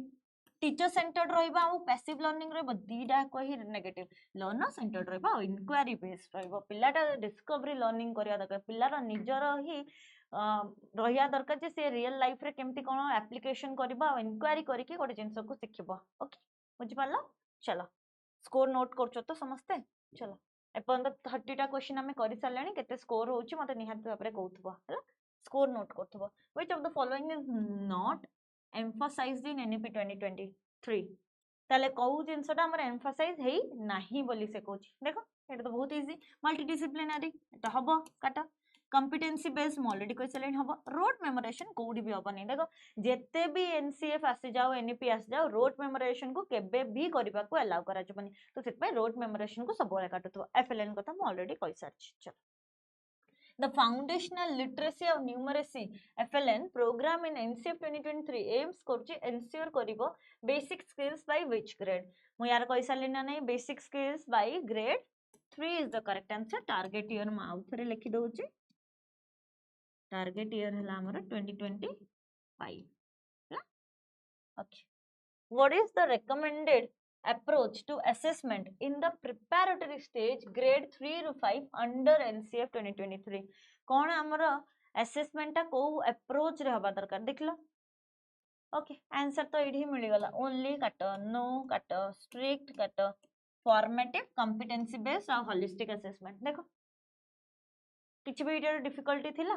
टीचर सेंटर्ड रहिबा आ पैसिव लर्निंग रहिबा दीडा को ही नेगेटिव लर्नर सेंटर्ड रहिबा आ इंक्वायरी बेस्ड रहिबा पिलाटा डिस्कवरी लर्निंग करिया दरकार पिलार निजर ही रहिया दरकार जे से रियल लाइफ रे केमती कोन एप्लीकेशन करबा आ इंक्वायरी करके गोटे जिंस को सिखिबो ओके बुझि पालो चलो स्कोर नोट करछो तो समझते चलो एपन 30 टा क्वेश्चन हमें करि सारलेनी केते स्कोर होउची मते निहात भाबरे कहउथबो हला स्कोर नोट करथबो which of the following is not emphasized in NEP 2023 ताले कहू जिंसटा हमर एम्फसाइज हेई नाही बोली से कहूची देखो एटा तो बहुत इजी मल्टीडिसिप्लिनरी एटा हबो काटा कॉम्पिटेंसी बेस्ड ऑलरेडी कहि सलेन हबो रोड मेमोराइजेशन कोडी भी हबो नै देखो जेते भी एनसीएफ आसी जाओ एनईपी आसी जाओ रोड मेमोराइजेशन को केबे भी करबा को अलाउ करा जबनी तो सेत पे रोड मेमोराइजेशन को सब बळे काटतो एफएलएन कथा म ऑलरेडी कहि सारछि चलो The foundational literacy of numeracy FLN program in NCF 2023 aims करछि ensure करिवो basic skills by which grade मु यार कहि सारली ना नै basic skills by grade 3 is the correct answer target year म आउ थरे लिखि दोछि target year हला हमर 2025 okay what is the recommended approach to assessment in the preparatory stage grade 3 ru 5 under NCF 2023 कोन हमरो असेसमेंट ता को अप्रोच रे हबा दरकार देखलो ओके आंसर तो एडी मिली गला ओनली काट नो काट स्ट्रिक्ट काट फॉर्मेटिव कॉम्पिटेंसी बेस्ड और होलिस्टिक असेसमेंट देखो किछ भी इटर डिफिकल्टी थिला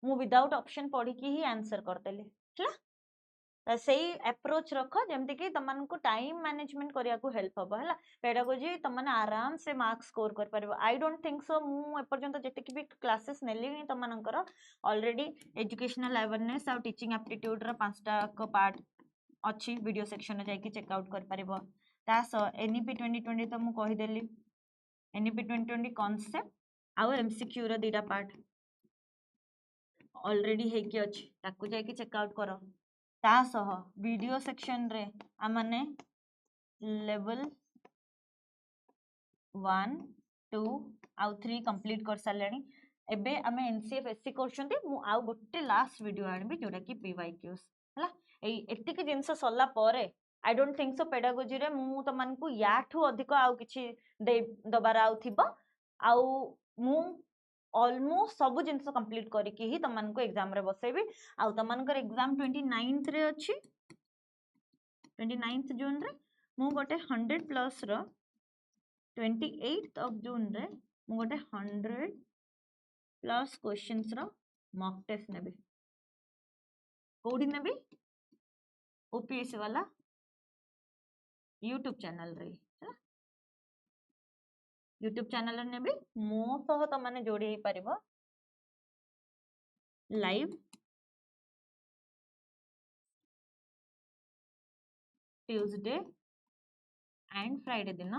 मु विदाउट ऑप्शन पढ़ी की ही आंसर करतेली ठीक सही अप्रोच रख जमती कि तमन को टाइम मैनेजमेंट करिया को हेल्प हबो हला पेडागोजी तमन आराम से मार्क्स स्कोर कर परबो आई डोंट थिंक सो मु एपर्यंत जते कि भी क्लासेस नेली तमनकर ऑलरेडी एजुकेशनल अवेयरनेस और टीचिंग एप्टीट्यूड रा पांचटा को पार्ट अच्छी वीडियो सेक्शन में जाके चेक आउट कर परबो तास एनईपी 2020 तो मु कहि देली एनईपी 2020 कांसेप्ट और एमसीक्यू रा दीटा पार्ट ऑलरेडी हे कि अछि ताकू जाके चेक आउट करो तासह वीडियो सेक्शन रे आमने लेवल 1 2 आउ 3 कंप्लीट कर सालेनी एबे आमे एनसीएफएससी करछंती मु आउ गोटे लास्ट वीडियो आनबी जोडा कि पीवाईक्यूस हला एई एतिक जिंस सल्ला परे I don't think so pedagogy रे मु त मानकू याठू अधिक आउ किछि दबार आउ थिबो आउ मु ऑलमोस्ट सब जिंस कंप्लीट करके ही तमन को एग्जाम रे बसेबी आउ तमन कर एग्जाम 29th रे अछि 29th जून रे मु गोटे 100 plus row 28th of June रे मु गोटे 100 प्लस क्वेश्चंस रो मॉक टेस्ट नेबी कोडी नेबी ओपीएससी वाला यूट्यूब चैनल रे यूट्यूब चैनल रे नेबी मो सह त माने जोड़ी हे परिबो लाइव ट्यूसडे एंड फ्राइडे दिन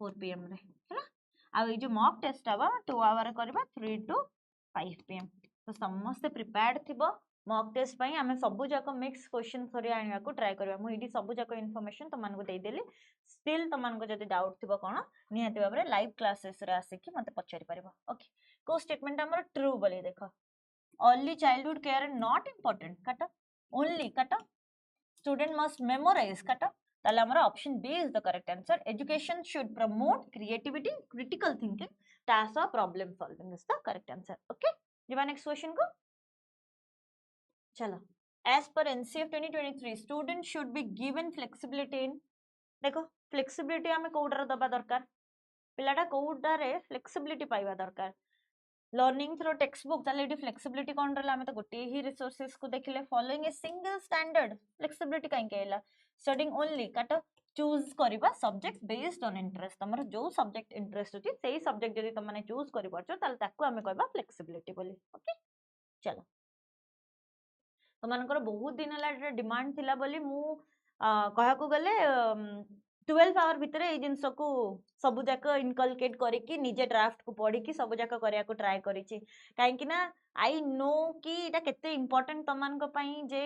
4 PM रे हैला आ ए जो मॉक टेस्ट हवा 2 आवर करबा 3 to 5 PM तो समस्त प्रिपेयर्ड थिबो मॉक टेस्ट पई हमें सबु जाको मिक्स क्वेश्चन थोरी आनिया को ट्राई करबा मु इडी सबु जाको इन्फॉर्मेशन त मान को दे देली स्टिल त मान को जदी डाउट थिबो कोन निहाती बाबरे लाइव क्लासेस रे आसी कि मते पचारि परबो ओके को स्टेटमेंट हमर ट्रू बोली देखो early childhood care not important काटा ओनली काटा स्टूडेंट मस्ट मेमोराइज काटा ताले हमारा option B is the correct answer education should promote creativity critical thinking task of problem solving is the correct answer okay जीवा next question को चलो as per NCF 2023 student should be given flexibility in देखो flexibility हमें कोडार दबा दरकार पिलाटा कोडारे flexibility पाइबा दरकार learning through text book ताले एडी फ्लेक्सिबिलिटी कोन रहला हमें तो गोटे ही रिसोर्सेस को देखिले following a single standard flexibility काई केला स्टडिंग ओनली काट चूज करबा सब्जेक्ट बेस्ड ऑन इंटरेस्ट तमर जो सब्जेक्ट इंटरेस्ट होती सेही सब्जेक्ट जदी तम माने चूज करि परछो ताले ताकू हमें कहबा फ्लेक्सिबिलिटी बोली ओके चलो तो मानकर बहुत दिन है डिमांड थिला बोली मु कहा को गले 12 आवर भितर ए जिंस को सबु जाक इनकलकेट करिकी निजे ड्राफ्ट को पढ़ी की सबु जाक करिया को ट्राई करिछि काहे कि ना आई नो कि एटा केते इंपोर्टेंट तमान को पई जे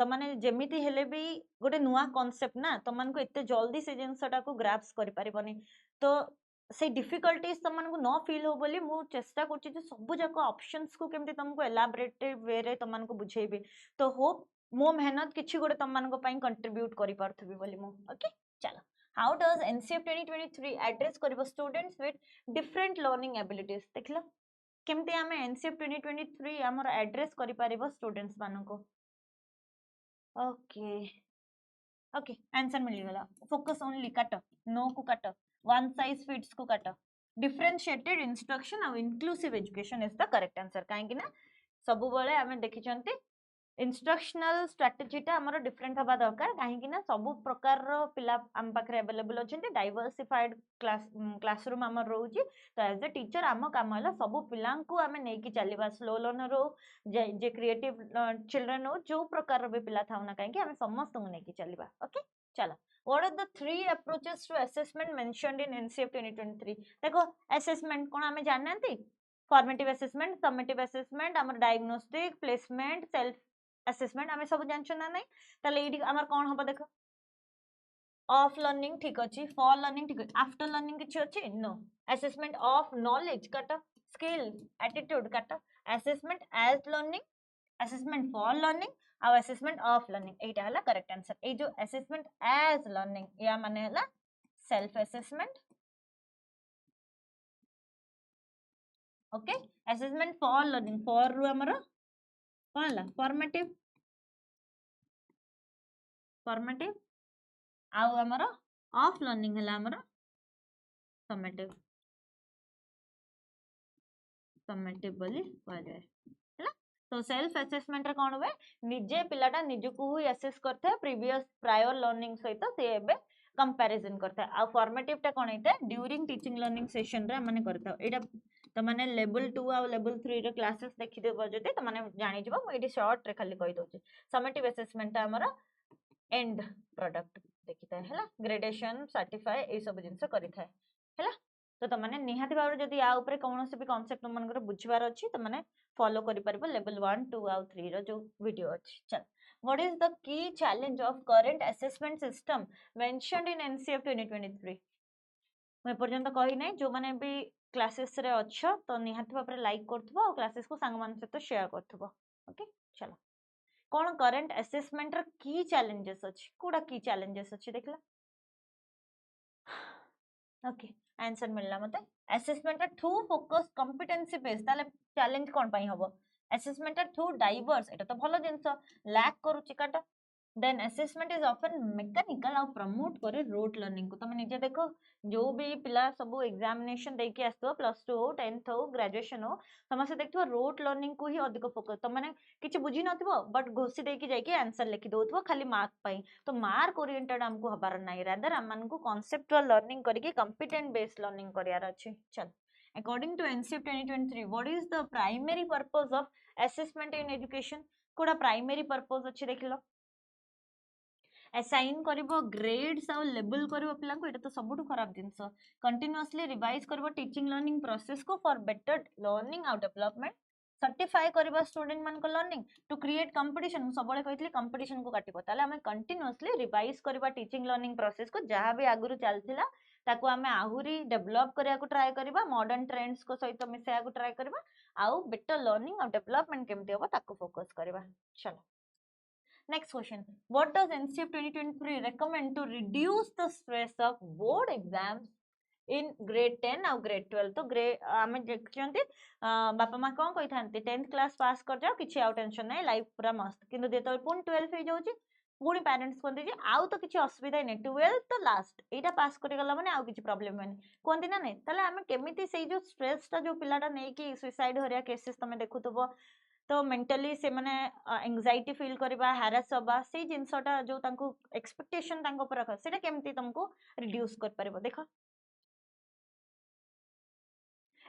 तमाने जेमिति हेले भी गोटे नुवा कांसेप्ट ना तमान को एते जल्दी से जिंसटा को ग्रास्प करि परिबनी तो से डिफिकल्टीज तमान को न फील हो बोली मु चेष्टा करछि जे सबु जाक ऑप्शंस को केमति तुमको एलाबोरेटिव वे रे तमान को बुझेबी तो होप मो मेहनत किछि गोटे तमान को पई कंट्रीब्यूट करि पारथबी बोली मु ओके चलो हाउ डज एनसीएफ 2023 एड्रेस करबो students with different learning abilities देखलो केमति हमें एनसीएफ 2023 हमर एड्रेस करि पारिबो स्टूडेंट्स मानको ओके ओके आंसर मिल गला फोकस ओनली काट नो को काट वन साइज फिट्स को काट डिफरेंशिएटेड इंस्ट्रक्शन और inclusive education is the correct answer काहे कि ना सब बेले हमें देखि चंती इंस्ट्रक्शनल स्ट्रेटजीटा हमर डिफरेंट हबा दरकार काहे कि ना सब प्रकार रो पिला हम पाखरे अवेलेबल अछंती डाइवर्सिफाइड क्लासरूम हमर रहउची तो एज अ टीचर हम काम हला सब पिला को हमें नै कि चलीबा स्लो लर्नर हो जे क्रिएटिव चिल्ड्रन हो जो प्रकार रो भी पिला थाउ ना काहे कि हमें समस्त को नै कि चलीबा ओके चलो what are the three approaches to assessment mentioned in NCF 2023 देखो असेसमेंट कोन हमें जाननांती फॉर्मेटिव असेसमेंट समेटिव असेसमेंट हमर डायग्नोस्टिक प्लेसमेंट सेल्फ असेसमेंट हमें सब जानछ ना नहीं तले एडी हमर कोन हबो देखो ऑफ लर्निंग ठीक अछि फॉर लर्निंग ठीक अछि आफ्टर लर्निंग किछ अछि नो असेसमेंट ऑफ नॉलेज कट स्किल एटीट्यूड कट assessment as learning assessment for learning और असेसमेंट ऑफ लर्निंग एटा हला करेक्ट आंसर ए जो असेसमेंट एज लर्निंग या माने हला self assessment okay assessment for learning for रु हमर कोनला फॉर्मेटिव फॉर्मेटिव आउ हमर ऑफ लर्निंग हला हमर समेटिव समेटिव बोली कहल जाय हला तो सेल्फ असेसमेंट रे कोन होवे निजे पिलाटा निजको ही असेस करथे प्रीवियस प्रायर लर्निंग सहित से एबे कंपैरिजन करथा आ फॉर्मेटिव टा कोन हेते ड्यूरिंग टीचिंग लर्निंग सेशन रे माने करथा एटा त माने लेवल 2 आ लेवल 3 रे क्लासेस देखि देबो जते त माने जानि जबो म एडी शॉर्ट रे खाली कहि दोछि समेटिव असेसमेंट टा हमर एंड प्रोडक्ट देखिता है ग्रेडेशन सर्टिफाई ए सब जिंस करिथा है तो तमाने निहाती भाव जदी या ऊपर कोनोसे भी कांसेप्ट मनकर बुझवार अछि त माने फॉलो करि परबो लेवल 1 2 और 3 रो जो वीडियो अछि चल what is the key challenge of current assessment system mentioned in NCF 2023 मैं पर्यंत कहि नै जो माने भी क्लासेस रे अच्छा तो निहाती भाव लाइक करथबो और क्लासेस को संग मान से तो शेयर करथबो ओके चलो कौन करंट असेसमेंट र की चैलेंजेस अछि कोडा की चैलेंजेस अछि देखला ओके आंसर मिलला मते assessment through focus competency based ताले चैलेंज कोन पई हबो असेसमेंट थ्रू डाइवर्स एटा तो भलो जिंस लैक करू चिकाटा then assessment is often mechanical आ प्रमोट करे रोट लर्निंग को तुम निजे देखो जो भी पिला सब एग्जामिनेशन देके आसो प्लस 2 हो 10th हो ग्रेजुएशन हो समस्त देखो रोट लर्निंग को ही अधिक फोकस तुम मैंने किसी बुझी नथिबो बट घोसी देकी जाइके आंसर लिखि दउथबो खाली मार्क पाई तो मार्क ओरिएंटेड हमको हबार नाही रादर हम को कांसेप्चुअल लर्निंग करके कॉम्पिटेंट बेस्ड लर्निंग करियार अछि चल according to NCF 2023 what is the primary purpose of assessment in education कोडा प्राइमरी पर्पस अछि देखिलो असाइन करिवो ग्रेड्स आ लेबल करिवो पिला को एटा तो सबुठु खराब जिंस कंटीन्यूअसली रिवाइज करिवो टीचिंग लर्निंग प्रोसेस को फॉर बेटर लर्निंग आउट डेवलपमेंट सर्टिफाई करिवो स्टूडेंट मान को लर्निंग टू क्रिएट कंपटीशन सबले कहितली कंपटीशन को काटिबो ताले हमें कंटीन्यूअसली रिवाइज करिवो टीचिंग लर्निंग प्रोसेस को जहां भी आगुरु चलथिला ताको हमें आहुरी डेवलप करिया को ट्राई करिबा मॉडर्न ट्रेंड्स को सहित मिसाया को ट्राई करिबा आउ बेटर लर्निंग आउट डेवलपमेंट केमते होबा ताको फोकस करिबा चलो Next question. What does NCF 2023 recommend to reduce the stress of board exams in grade 10 और grade 12? तो grade आमे देखछन्ती बापा माँ कौन कोई थांती 10th class पास कर जाओ किछि आउ टेंशन नहीं लाइफ पूरा मस्त किंतु देतो पुन 12th हे जाउची पुनी पेरेंट्स कोन जे आउ तो किछि असुविधा नै 12th तो लास्ट एटा पास करि गला माने आउ किछि प्रॉब्लम माने कोन दिना नै तले आमे केमिति सेई जो स्ट्रेस ता जो पिलाटा नै कि सुसाइड हरिया केसेस तमे देखुतबो तो मेंटली से माने एंजाइटी फील करबा हैरेस होबा से जिंसटा जो तांको एक्सपेक्टेशन तांको पर रख सेटा केमती तुमको रिड्यूस कर परबो देखो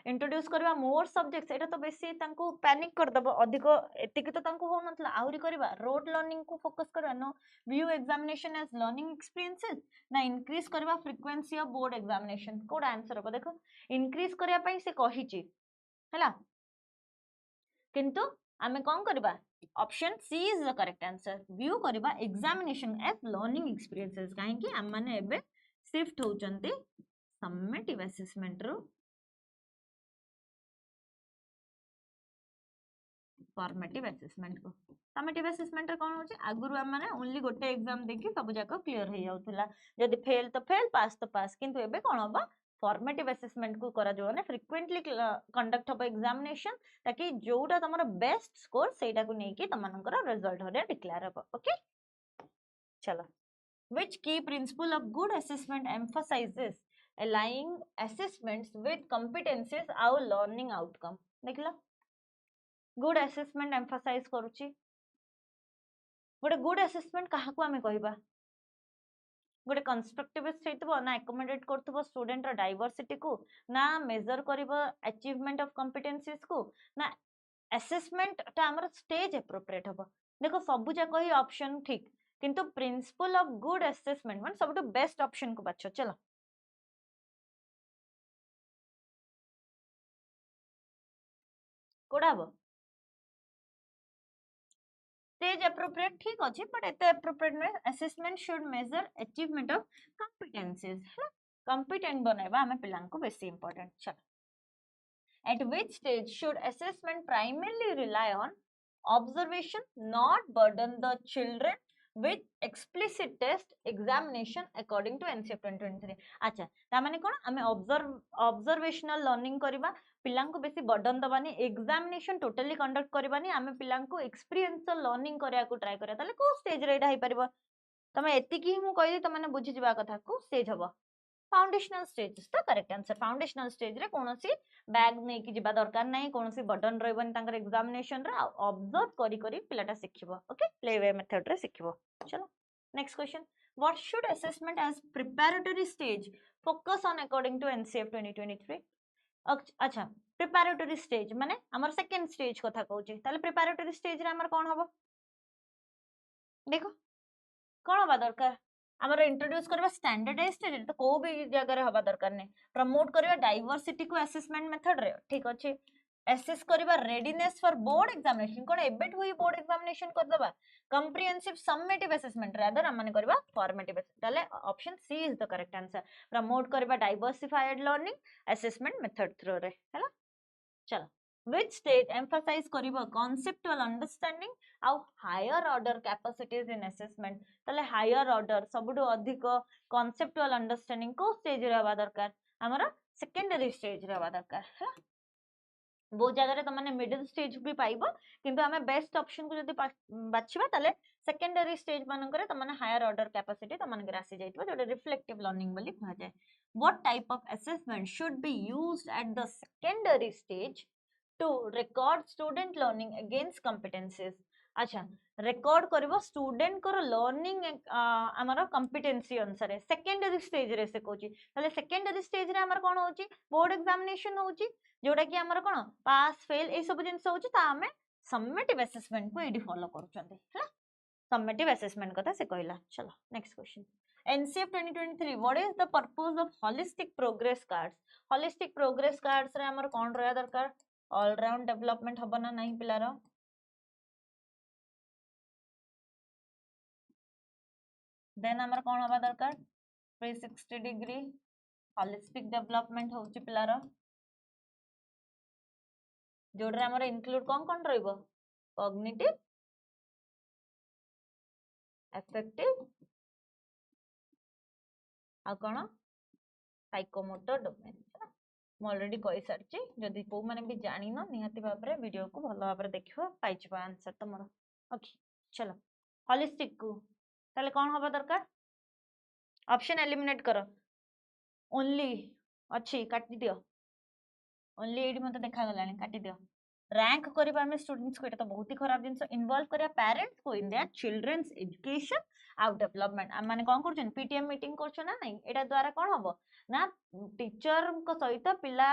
इंट्रोड्यूस करबा मोर सब्जेक्ट्स एटा तो बेसी तांको पैनिक कर दबो अधिक एतिक तो तांको हो नथला आउरी करबा रोड लर्निंग को फोकस करबा no view examination as learning experiences ना इंक्रीज करबा फ्रीक्वेंसी ऑफ बोर्ड एग्जामिनेशन कोड आंसर हो देखो इंक्रीज करिया पई से कहिची हला किंतु आमे कौन करबा option C is the correct answer view करबा एग्जामिनेशन एज लर्निंग एक्सपीरियंसेस काहे कि हम माने एबे शिफ्ट होचंती समेटिव असेसमेंट रो फॉर्मेटिव असेसमेंट को समेटिव असेसमेंट रे कोन होची आगुरु हम माने ओनली गोटे एग्जाम देखि सब जाको क्लियर हे जाउतला जदि फेल तो फेल पास तो पास किंतु एबे कोन होबा फॉर्मेटिव असेसमेंट को करा जो ने फ्रीक्वेंटली कंडक्ट हो एग्जामिनेशन ताकि जोटा तमरो बेस्ट स्कोर सेटा को नेकी तमनकर रिजल्ट होरे डिक्लेयर हो ओके चलो which key principle of good assessment emphasizes aligning assessments with competencies और learning outcome देखला गुड असेसमेंट एम्फसाइज करूची गोटे गुड असेसमेंट काहा को हमें कहबा गोटे कंस्ट्रक्टिविस्ट हेतबो ना एकोमोडेट करथबो स्टूडेंट रो डाइवर्सिटी को ना मेजर करबो अचीवमेंट ऑफ कॉम्पिटेंसीज को ना असेसमेंट ता हमर स्टेज एप्रोप्रिएट हबो देखो सबु जा कही ऑप्शन ठीक किंतु प्रिंसिपल ऑफ गुड असेसमेंट मान सबटो बेस्ट ऑप्शन को बाछो चलो कोडा हबो stage appropriate ठीक अछि बट एते appropriate नै assessment should measure achievement of competencies competent बनैबा हमें पिलान को बेसी important चलो at which stage should assessment primarily rely on observation not burden the children with explicit test examination according to NCF 2023 अच्छा ता माने कोन हमें observational learning करिबा पिलांको बेसी बर्डन दबानी एग्जामिनेशन टोटली कंडक्ट करबानी आमे पिलांको एक्सपीरियंशियल लर्निंग करिया को ट्राई करिया ताले को स्टेज रे एटा हे परबो तमे एतिकी मु कहि दे तमने बुझि जिबा कथा को स्टेज हबो foundational stage is the correct answer foundational stage रे कोनोसी बैग नै कि जिबा दरकार नै कोनोसी बर्डन रहबन तांकर एग्जामिनेशन रे ऑब्जर्व करी करी पिलाटा सिखिबो ओके प्ले वे मेथड रे सिखिबो चलो next question what should assessment as preparatory stage focus on according to NCF 2023 अच्छा प्रिपरेटरी स्टेज माने हमर सेकंड स्टेज कथा कहउची ताले प्रिपरेटरी स्टेज रे हमर कोन हबो देखो कोन हबा दरकार हमर इंट्रोड्यूस करबा स्टैंडर्डाइज्ड स्टेज तो को भी जगह रे हबा दरकार नै प्रमोट करबा डाइवर्सिटी को असेसमेंट मेथड रे ठीक अछि असेस करबा readiness for board examination cone Abbott होई बोर्ड एग्जामिनेशन कर दबा कंप्रिहेंसिव समेटिव असेसमेंट रादर हम माने करबा फॉर्मेटिव ताले option C is the correct answer promote करबा diversified learning assessment method through रे हैला चलो which stage emphasize करिबो conceptual understanding आउ higher order capacities in assessment ताले higher order सबुडो अधिक conceptual understanding को स्टेज रे हवा दरकार हमरा सेकेंडरी स्टेज रे हवा दरकार है बहुत जगह तुमने मिडिल स्टेज भी पाइबो किंतु आमे बेस्ट ऑप्शन को जदी बाछिबा ताले सेकेंडरी स्टेज मानकरे तुमने हायर ऑर्डर कैपेसिटी तुमने आसी जाइतबो जोटा रिफ्लेक्टिव लर्निंग बोली कहा जाए what type of assessment should be used at the secondary stage to record student learning against competencies अच्छा रेकॉर्ड करिवो स्टूडेंट को लर्निंग हमर कॉम्पिटेंसी अनुसार सेकेंडरी स्टेज रे से कोची ताले सेकेंडरी स्टेज रे हमर कोन होची बोर्ड एग्जामिनेशन होची जोटा कि हमर कोन पास फेल ए सब जिंस होची ता हमें समेटिव असेसमेंट को एडी फॉलो करूचंते है समेटिव असेसमेंट कथा से कहला चलो next question NCF 2023 what is the purpose of holistic progress cards रे हमर कोन रहया दरकार ऑल राउंड डेवलपमेंट हबो ना नहीं पिलारो देन हमर कोन हबा दरकार 360 डिग्री होलिस्टिक डेवलपमेंट होची पिलारो जोडरे हमर इंक्लूड कोन रहइबो कॉग्निटिव अफेक्टिव आ कोन साइकोमोटर डोमेन ऑलरेडी कहि सारची जदी को माने भी जानि न निहाती भाबरे वीडियो को भलो भाबरे देखियो पाइछबो आंसर तमरो ओके चलो होलिस्टिक को ताले कोन होबा दरकार ऑप्शन एलिमिनेट करो ओनली अच्छी काटी दियो ओनली एडी मते देखा गलानी काटी दियो रैंक करिबा में स्टूडेंट्स को एटा तो बहुत ही खराब जिंस इन्वॉल्व करिया पेरेंट्स को इन देयर चिल्ड्रंस एजुकेशन आउट डेवलपमेंट आ माने कोन करछन पीटीएम मीटिंग करछन ना नहीं एटा द्वारा कोन हबो ना टीचर को सहित पिला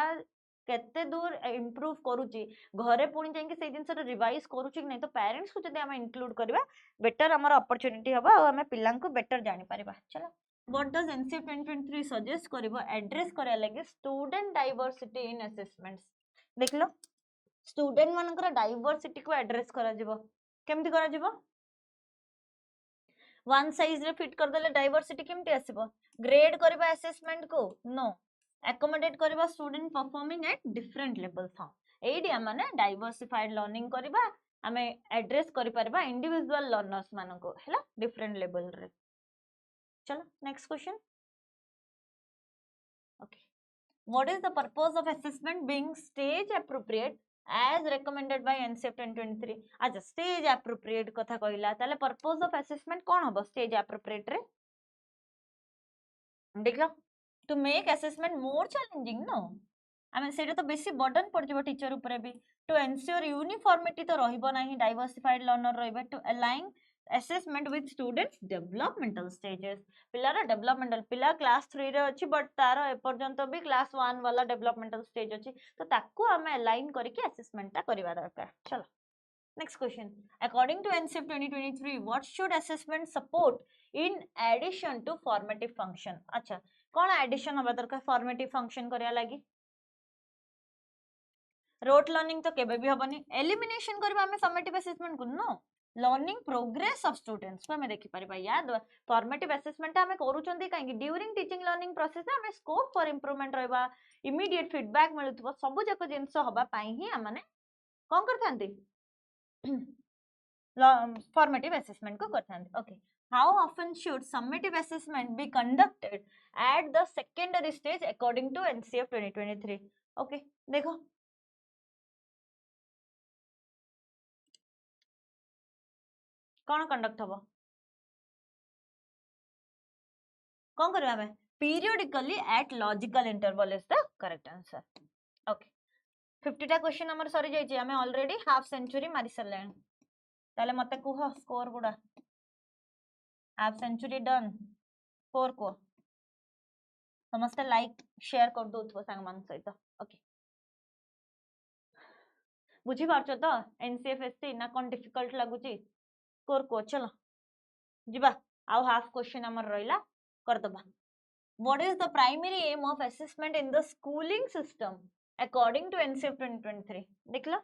केते दूर इंप्रूव करूची घरे पुणी जाई से जिंस रिवाइज करूची नहीं तो पेरेंट्स को जदी हम इंक्लूड करबा बेटर हमर अपॉर्चुनिटी हबा और हम पिला को बेटर जानि परिबा चलो What does NCF 2023 suggest करिवो address करिया लगे स्टूडेंट डाइवर्सिटी इन असेसमेंट्स देख लो स्टूडेंट मानकर डाइवर्सिटी को एड्रेस करा जिवो केमति करा जिवो वन साइज रे फिट कर देले डाइवर्सिटी केमति आसीबो ग्रेड करबा असेसमेंट को नो एकोमोडेट करबा student performing at different levels हां एडी माने डाइवर्सिफाइड लर्निंग करबा हमें एड्रेस करि परबा इंडिविजुअल लर्नर्स मानको हैला डिफरेंट लेवल रे चलो next question okay what is the purpose of assessment being stage appropriate as recommended by NCF 2023 अच्छा स्टेज एप्रोप्रिएट कथा कहला ताले पर्पस ऑफ असेसमेंट कोन हबो स्टेज एप्रोप्रिएट रे देखलो to make assessment more challenging no I mean सेटा तो बेसी बर्डन पड़ जिवो टीचर ऊपर भी टू एंश्योर यूनिफॉर्मिटी तो रहिबो नाही डाइवर्सिफाइड लर्नर रहिबे to align assessment with students developmental stages पिलार डेवलपमेंटल पिला क्लास 3 रे अछि बट तार ए पर्यंत भी क्लास 1 वाला डेवलपमेंटल स्टेज अछि तो ताकू हमें अलाइन करके असेसमेंट ता करबा दरकार चलो next question according to NCF 2023 what should assessment support in addition to formative function अच्छा कोन एडिशन हबा दरकार फॉर्मेटिव फंक्शन करिया लागि रोट लर्निंग तो केबे भी हबनी एलिमिनेशन करबा हमें समेटिव असेसमेंट को know learning progress of students को हमें देखि परिबा याद फॉर्मेटिव असेसमेंट हमें करूचंदी काहे ड्यूरिंग टीचिंग लर्निंग प्रोसेस हमें स्कोप फॉर इंप्रूवमेंट रहबा इमीडिएट फीडबैक मिलुथबो सब जक जिंस हबा पाई ही हमने कोन करथांती फॉर्मेटिव असेसमेंट को करथांती okay how often should summative assessment be conducted at the secondary stage according to NCF 2023 okay देखो कौन कंडक्ट हबो कौन करबा हमें periodically at logical interval is the correct answer okay 50 टा क्वेश्चन हमर सरी जाई छी हमें ऑलरेडी हाफ सेंचुरी मारी सरलेन ताले मते कुह स्कोर गुडा हाफ सेंचुरी डन 4 को समस्त लाइक शेयर कर दोथबो संग मान सहित ओके बुझी पारछो तो NCFSC ना कोन डिफिकल्ट लागु छी स्कोर को चलो जिबा आउ हाफ क्वेश्चन हमर रहिला कर दबा what is the primary aim of assessment in the schooling system according to NCF 2023 देखला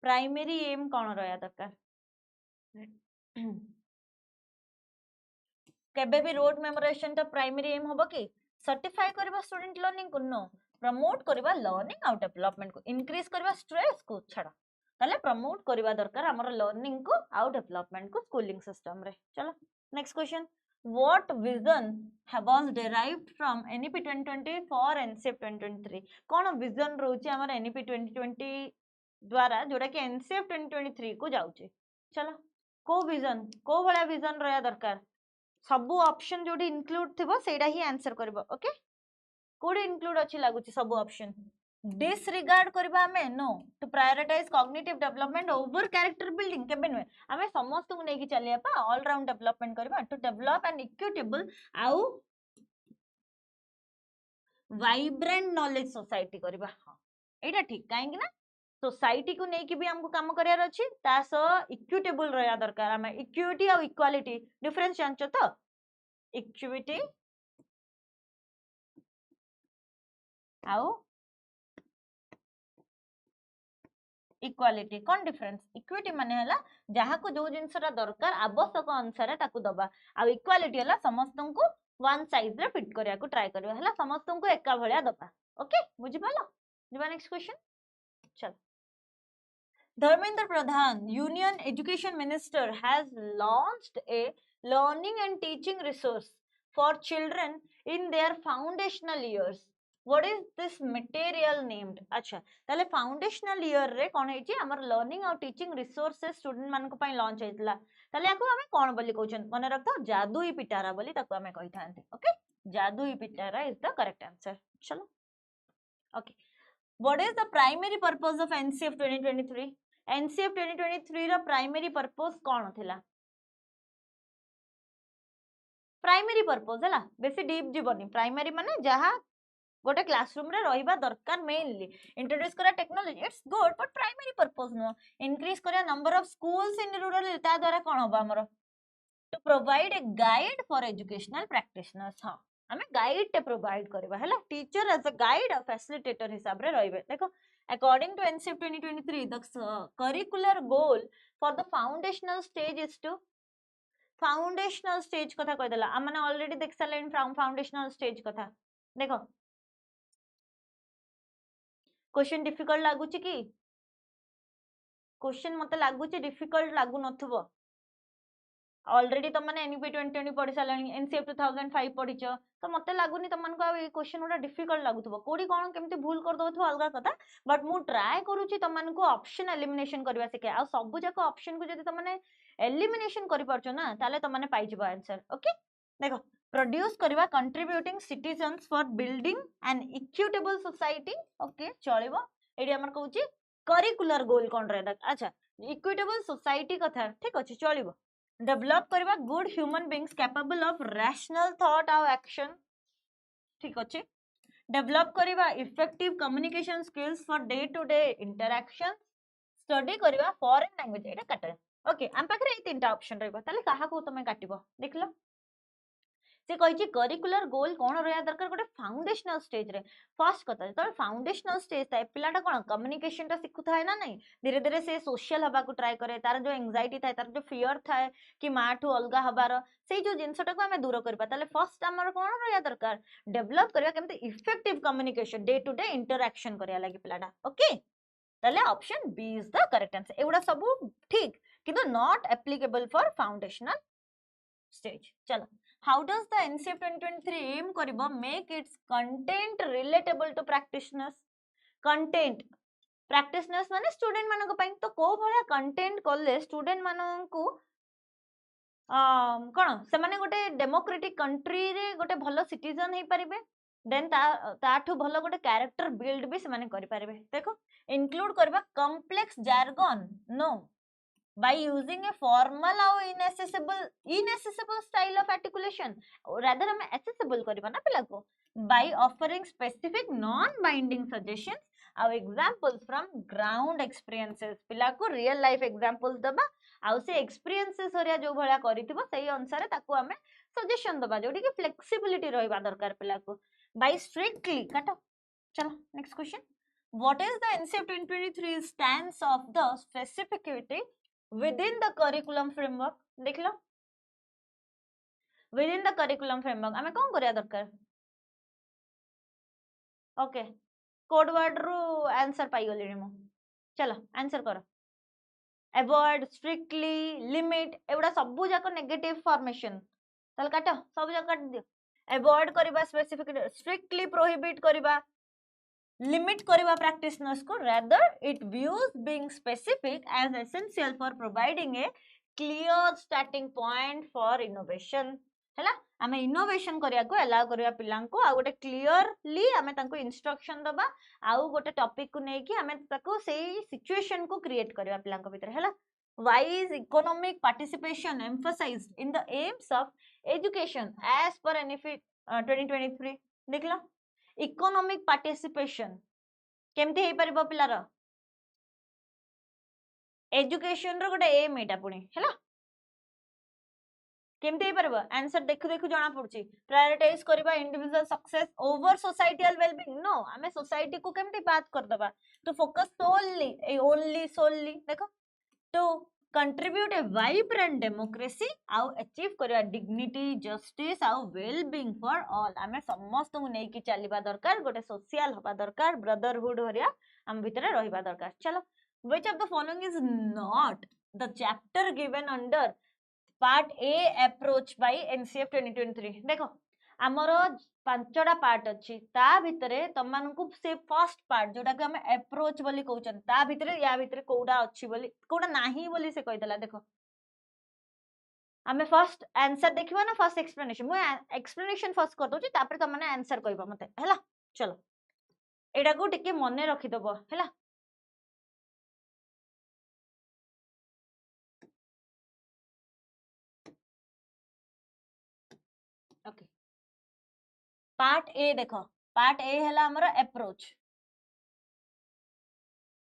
प्राइमरी एम कोन रहया दरकार केबे भी रोड मेमोराइजेशन तो प्राइमरी एम होबो कि सर्टिफाई करबा स्टूडेंट लर्निंग को नो प्रमोट करबा लर्निंग आउट डेवलपमेंट को इंक्रीज करबा स्ट्रेस को छड़ा ताले प्रमोट करबा दरकार हमर लर्निंग को आउट डेवलपमेंट को स्कूलिंग सिस्टम रे चलो next question what vision was derived from NEP 2020 for NCF 2023 कौन vision रोचे हमारा NEP 2020 द्वारा जोड़ा कि NCF 2023 को जाउचे चलो को vision को भला vision रहा दरकार सबु ऑप्शन जोडी इंक्लूड थिबो सेडा ही आंसर करबो ओके कोड इंक्लूड अछि लागुची सबु ऑप्शन डिसरिगार्ड करबा हमें no to prioritise cognitive development over character building केबे नुए हमें समस्त को नेकी चलिया पा ऑल राउंड डेवलपमेंट करबा टू डेवलप एन इक्विटेबल आउ वाइब्रेंट नॉलेज सोसाइटी करबा हां एटा ठीक काहे कि ना सोसाइटी को नेकी भी हमको काम करियार अछि तासो इक्विटेबल रहया दरकार हमें इक्विटी और इक्वालिटी डिफरेंस जानचो तो इक्विटी आउ इक्वालिटी कौन डिफरेंस इक्विटी माने हला जहा को जो जिनसरा दरकार आवश्यक अनुसार ताकू दबा आ इक्वालिटी हला समस्त को वन साइज रे फिट करिया को ट्राई करबा हला समस्त को एका भलिया दबा ओके बुझि पालो जिबा नेक्स्ट क्वेश्चन चल Dharmendra Pradhan union education minister has launched a learning and teaching resource for children in their foundational years what is this material named अच्छा ताले फाउंडेशनल ईयर रे कोन हेची हमर लर्निंग और टीचिंग रिसोर्सेस स्टूडेंट मान को पई लॉन्च हेतला ताले याको हमें कोन बोली कहउछन मने रखता जादुई पिटारा बोली ताको हमें कहि थांते okay Jadui Pitara is the correct answer चलो okay what is the primary purpose of NCF 2023 NCF 2023 रो प्राइमरी पर्पस कोन थिला प्राइमरी पर्पस हला बेसी डीप जीवनी प्राइमरी माने जहा गोटे क्लासरूम रे रहिबा दरकार मेनली इंट्रोड्यूस करा technology it's good but primary purpose no increase करा number of schools in rural ता द्वारा कोन होबा हमरो to provide a guide for educational practitioners हां हमें गाइड टे प्रोवाइड करबा हला टीचर एज अ गाइड और फैसिलिटेटर हिसाब रे रहिबे देखो according to NCF 2023 the curricular goal for the foundational stage is to foundational stage कथा कह देला आ माने ऑलरेडी देख सालेन फाउंडेशनल स्टेज कथा देखो क्वेश्चन डिफिकल्ट लागुची कि क्वेश्चन मते लागुची डिफिकल्ट लागु नथबो ऑलरेडी तुम माने एनईपी 2020 पढि सालानी एनसीएफ 2005 पढिचो तो मते लागुनी तुम मानको आ क्वेश्चन उडा डिफिकल्ट लागुथबो कोडी कोन केमती भूल कर दोथबो अलगा कथा बट मु ट्राई करूची तुम मानको ऑप्शन एलिमिनेशन करबा सिखे आ सब जाक ऑप्शन को जदी तुम माने एलिमिनेशन करि परचो ना ताले तुम माने पाइ जबो आंसर ओके देखो प्रोड्यूस करबा contributing citizens for building an equitable society okay चलिबो एडी हमर कहूची करिकुलर गोल कोन रहदा अच्छा इक्विटेबल सोसाइटी कथा ठीक अछि चलिबो डेवलप करबा good human beings capable of rational thought और एक्शन ठीक अछि डेवलप करबा effective communication skills for day to day interaction study करबा फॉरेन लैंग्वेज एटा काटे ओके हम पाखरे ए तीनटा ऑप्शन रहबो ताले काहा को तमे काटिबो देखलो से कहिछि करिकुलर गोल कोन रहया दरकार गोटे फाउंडेशनल स्टेज रे फर्स्ट कथा तो फाउंडेशनल स्टेज थाए पिलाटा कोन कम्युनिकेशन ता सिखु थाए ना नहीं धीरे धीरे से सोशल हबा को ट्राई करे तार जो एंजाइटी थाए तार जो फियर थाए कि माठू अलगा हबार से जो जिंसटा को हमें दूर करबा ताले फर्स्ट हमर कोन रहया दरकार डेवलप करबा केमते effective communication day to day interaction करिया लागि पिलाटा ओके ताले option B is the correct answer एउडा सब ठीक किंतु not applicable for foundational stage चलो how does the NCF 2023 aim karibo make its content relatable to practitioners content practitioners माने स्टूडेंट मानक पई तो को भला कंटेंट करले स्टूडेंट मानक को कोन से माने गोटे डेमोक्रेटिक कंट्री रे गोटे भलो सिटीजन हे परिबे देन ताठू भलो गोटे कैरेक्टर बिल्ड भी से माने करि परिबे देखो इंक्लूड करबा complex jargon no by using a formal or inaccessible style of articulation rather हमें accessible करबा ना पिला को by offering specific non binding suggestions और examples from ground experiences पिला को real life examples दबा आउ से experiences हरिया जो भला करिथिबो सही अनुसार ताको हमें सजेशन दबा जोडी के फ्लेक्सिबिलिटी रहबा दरकार पिला को by strictly काटो चलो next question what is the NCF 2023 stance of the specificity within the curriculum framework देख लो within the curriculum framework हमें कौन करिया दरकार ओके कोड वर्ड रो आंसर पाई गली मु चलो आंसर करो अवॉइड स्ट्रिक्टली लिमिट एवडा सब जाको नेगेटिव फॉर्मेशन ताल काट सब जगह काट दियो अवॉइड करबा स्पेसिफिक स्ट्रिक्टली प्रोहिबिट करबा limit करिवा practitioners को rather it views being specific as essential for providing a clear starting point for innovation हैला आमे innovation करिया को allow करिया पिलां को आ गोटे clearly आमे तांको instruction दबा आउ गोटे topic को नै कि आमे ताको सेही situation को create करिया पिलां को भीतर हैला why is economic participation emphasized in the aims of education as per NFE 2023 देखला इकोनॉमिक पार्टिसिपेशन केमती हे परिबो पिलार एजुकेशन रो गोटे एम एटा पुणी हैला केमती हे परिबो आंसर देखु देखु जाना पड़ची प्रायोरिटाइज करबा individual success over societal wellbeing no हमें सोसाइटी को केमती बात कर दबा तो फोकस सोलली देखो तो contribute a vibrant democracy आउ achieve करिया dignity justice आउ well being for all आमे समस्त को नै कि चलीबा दरकार गोटे सोशल होबा दरकार ब्रदरहुड हरिया हम भितरे रहिबा दरकार चलो which of the following is not the chapter given under part A approach by NCF 2023 देखो हमर पांचटा पार्ट अछि ता भितरे तमानकु से फर्स्ट पार्ट जोटा कि हम अप्रोच बोली कहउछन ता भितरे या भितरे कोडा अछि बोली कोडा नाही बोली से कहि देला देखो हमें फर्स्ट आंसर देखिबा ना फर्स्ट एक्सप्लेनेशन मु एक्सप्लेनेशन फर्स्ट कर दोची तापर त माने आंसर कहबा मते हैला चलो एडा को टिके मने रखि दबो हैला ओके पार्ट ए देखो पार्ट ए हैला हमर अप्रोच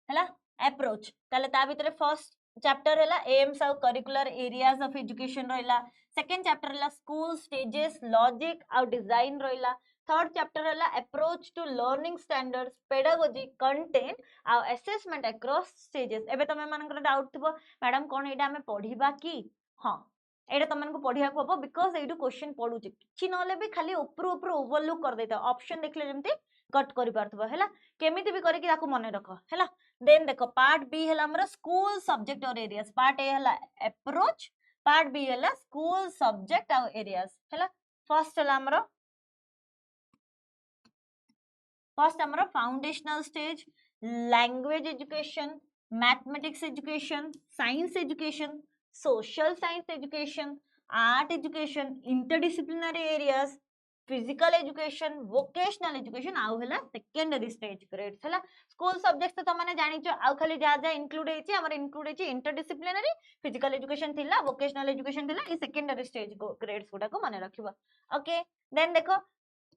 हैला अप्रोच ताले ता भितरे फर्स्ट चैप्टर हैला एम्स और करिकुलर एरियाज ऑफ एजुकेशन रहिला सेकंड चैप्टर हैला स्कूल स्टेजेस लॉजिक और डिजाइन रहिला थर्ड चैप्टर हैला approach to learning standards pedagogy content और असेसमेंट अक्रॉस स्टेजेस एबे तमे मानकर डाउट थबो मैडम कोन एडा हमें पढिबा की हां एडा तमन को पढिया को हबो बिकॉज़ एडू क्वेश्चन पढुची किछि नले भी खाली ऊपर ऊपर ओवरलुक कर देता ऑप्शन देखले जेमती कट करि पारथबो हैला केमिति भी करी कि ताको मने रखो हैला देन देखो पार्ट बी हैला हमर स्कूल सब्जेक्ट और एरियाज पार्ट ए हैला अप्रोच पार्ट बी हैला स्कूल सब्जेक्ट और एरियाज हैला फर्स्ट हैला हमर foundational stage language education mathematics education science education social science education art education interdisciplinary areas physical education vocational education आउ हला secondary stage grades हला school subjects तो तमने जानि छ आउ खाली जा जा include हेछि हमर include हेछि interdisciplinary physical education थिला vocational education थिला ई secondary stage grades गोटा को माने रखिबा ओके देन देखो